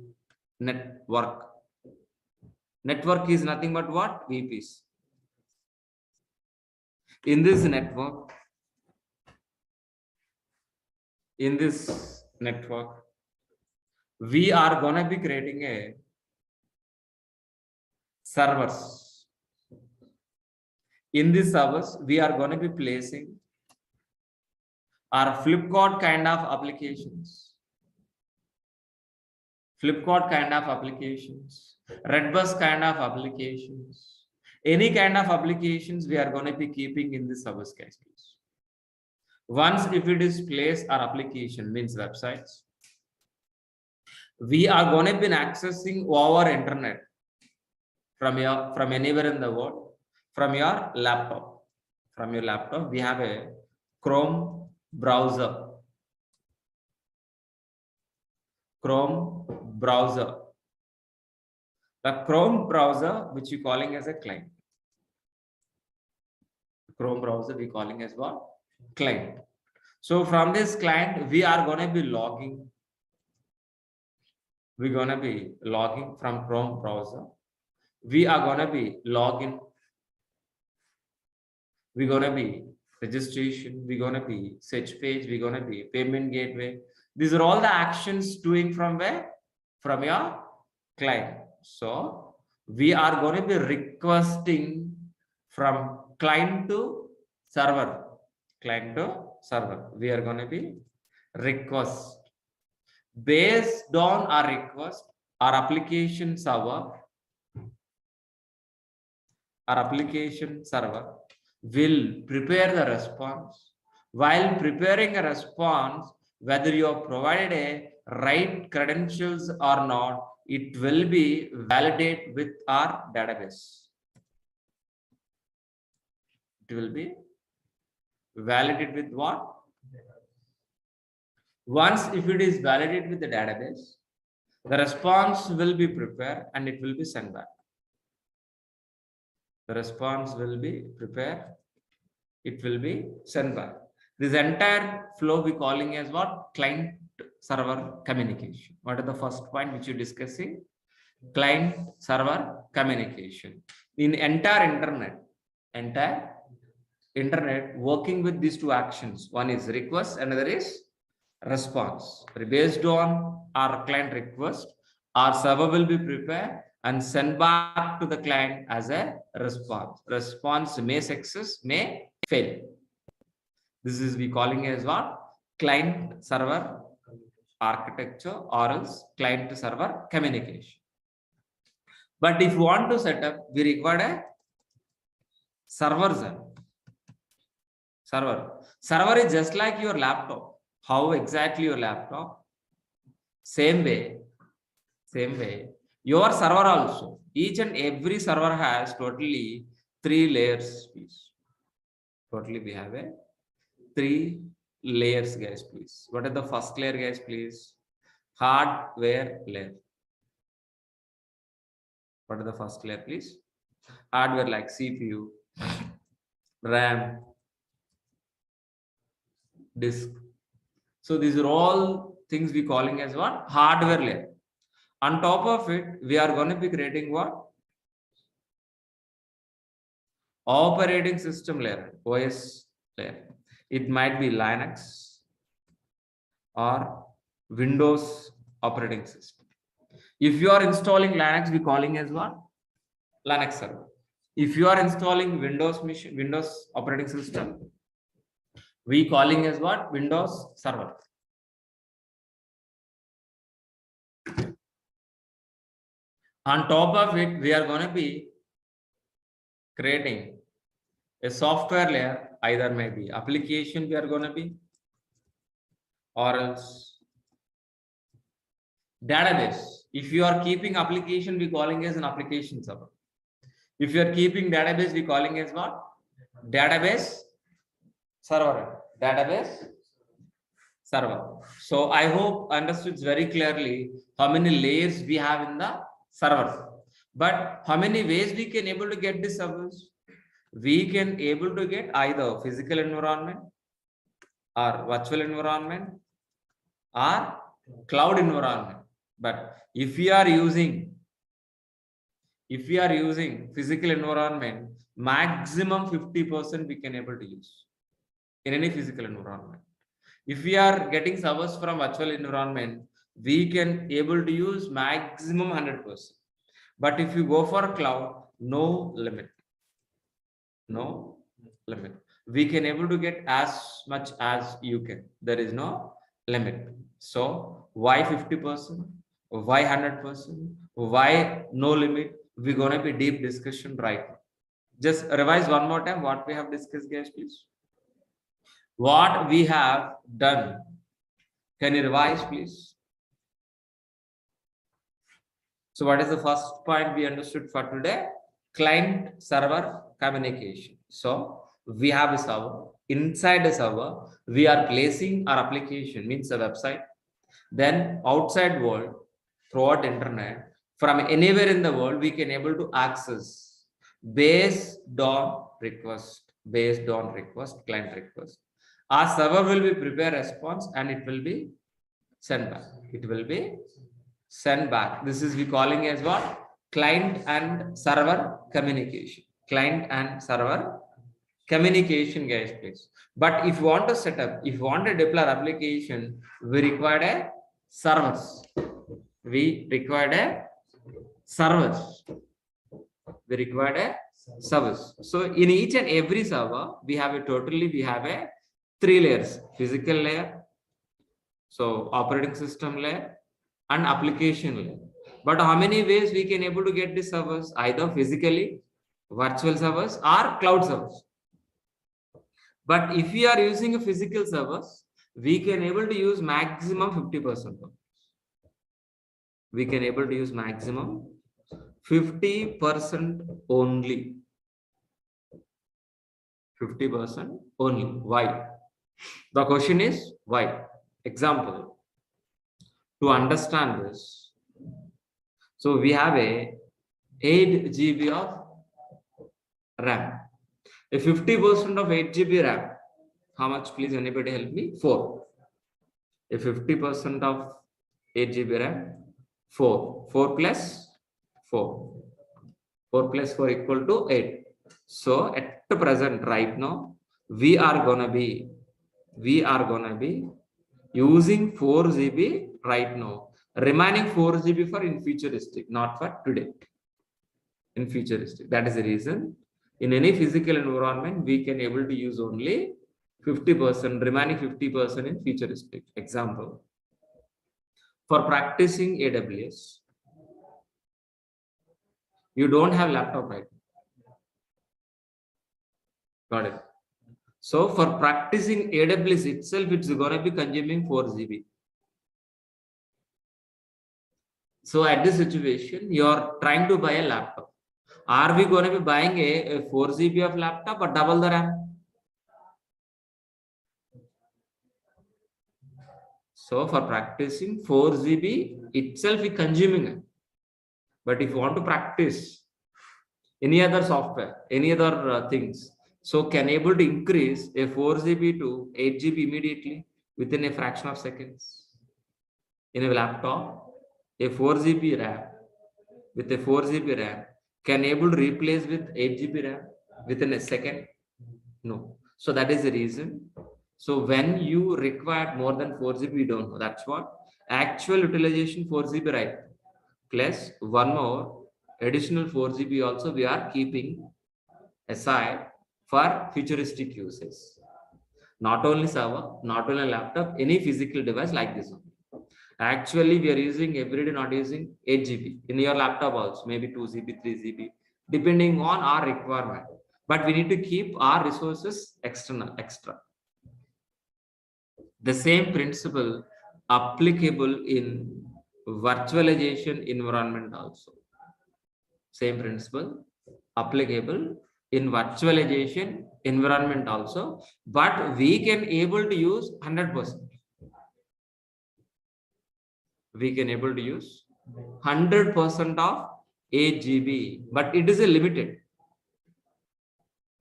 network. Network is nothing but what? VPs. In this network, we are going to be creating a servers. In this servers, we are going to be placing our Flipkart kind of applications, Redbus kind of applications, any kind of applications we are going to be keeping in this servers, guys, please. Once if it is placed, our application means websites, we are going to be accessing over internet from anywhere in the world, from your laptop. From your laptop, we have a Chrome browser. The Chrome browser, which you're calling as a client. Chrome browser, we're calling as what? Client. So from this client, we are going to be logging. We're going to be logging from Chrome browser. We are going to be login. We're going to be registration. We're going to be search page. We're going to be payment gateway. These are all the actions doing from where? From your client. So we are going to be requesting from client to server. Client to server. We are going to be request. Based on our request, our application server will prepare the response. While preparing a response, whether you have provided a right credentials or not, it will be validated with our database. It will be validated with what? Once if it is validated with the database, the response will be prepared and it will be sent back. The response will be prepared. It will be sent back. This entire flow we calling as what? Client server communication. What is the first point which you discussing? Client server communication. In entire internet working with these two actions. One is request, another is response. Based on our client request, our server will be prepared and sent back to the client as a response. Response may success, may fail. This is we calling as what? Client server architecture or else client server communication. But if you want to set up, we require a server. Server is just like your laptop. How exactly your laptop? Same way. Your server also. Each and every server has totally 3 layers, please. Totally we have a 3 layers, guys, please. What is the first layer, guys, please? Hardware layer. What is the first layer, please? Hardware like CPU, RAM, disk. So these are all things we calling as what? Hardware layer. On top of it, we are going to be creating what? Operating system layer, OS layer. It might be Linux or Windows operating system. If you are installing Linux, we calling as what? Linux server. If you are installing Windows operating system, we calling as what? Windows server. On top of it, we are going to be creating a software layer, either maybe application we are going to be, or else database. If you are keeping application, we calling as an application server. If you are keeping database, we calling as what? Database server. Database server. So I hope understood very clearly how many layers we have in the server. But how many ways we can able to get this servers? We can able to get either physical environment or virtual environment or cloud environment. But if we are using physical environment, maximum 50% we can able to use in any physical environment. If we are getting servers from virtual environment, we can able to use maximum 100%. But if you go for a cloud, no limit. No limit. We can able to get as much as you can. There is no limit. So why 50%? Why 100%? Why no limit? We're gonna be deep discussion right now. Just revise one more time what we have discussed, guys, please. What we have done. Can you revise, please? So what is the first point we understood for today? Client server communication. So we have a server. Inside the server, we are placing our application, means a website. Then outside world, throughout internet, from anywhere in the world, we can able to access based on request, client request. Our server will be prepare response and it will be sent back. It will be sent back. This is we calling as what? Client and server communication. Client and server communication, guys, please. But if you want to set up, if you want to deploy application, we require a servers. We require a servers. We require a servers. So in each and every server, we have a 3 layers: physical layer, so operating system layer, and application layer. But how many ways we can able to get the servers? Either physically, virtual servers, or cloud servers. But if we are using a physical servers, we can able to use maximum 50%. We can able to use maximum 50% only. 50% only. Why? The question is why? Example. To understand this, so we have a 8 GB of RAM. A 50% of 8 GB RAM. How much? Please, anybody help me? 4. A 50% of 8 GB RAM. 4. 4 plus 4. 4 plus 4 equal to 8. So at the present, right now, we are gonna be using 4 GB right now. Remaining 4 GB for in futuristic, not for today. In futuristic. That is the reason. In any physical environment, we can able to use only 50%, remaining 50% in futuristic. Example. For practicing AWS, you don't have laptop right now. Got it. So for practicing AWS itself, it's going to be consuming 4 GB. So at this situation, you are trying to buy a laptop. Are we going to be buying a 4 GB of laptop or double the RAM? So for practicing 4 GB itself is consuming it. But if you want to practice any other software, any other things, so can able to increase a 4 GB to 8 GB immediately within a fraction of seconds. In a laptop, a 4 GB RAM with a 4 GB RAM can able to replace with 8 GB RAM within a second? No. So that is the reason. So when you require more than 4 GB, we don't know. That's what actual utilization 4 GB, right? Plus one more additional 4 GB also we are keeping aside for futuristic uses. Not only server, not only laptop, any physical device like this one. Actually, we are using everyday, not using 8 GB. In your laptop also, maybe 2 GB, 3 GB, depending on our requirement. But we need to keep our resources extra. The same principle applicable in virtualization environment also. Same principle applicable in virtualization environment also, but we can able to use 100%. We can able to use 100% of 8 GB, but it is a limited.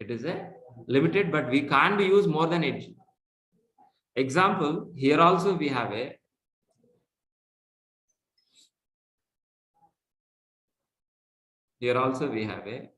It is a limited, but we can't use more than 8 GB. Example, here also we have a here also we have a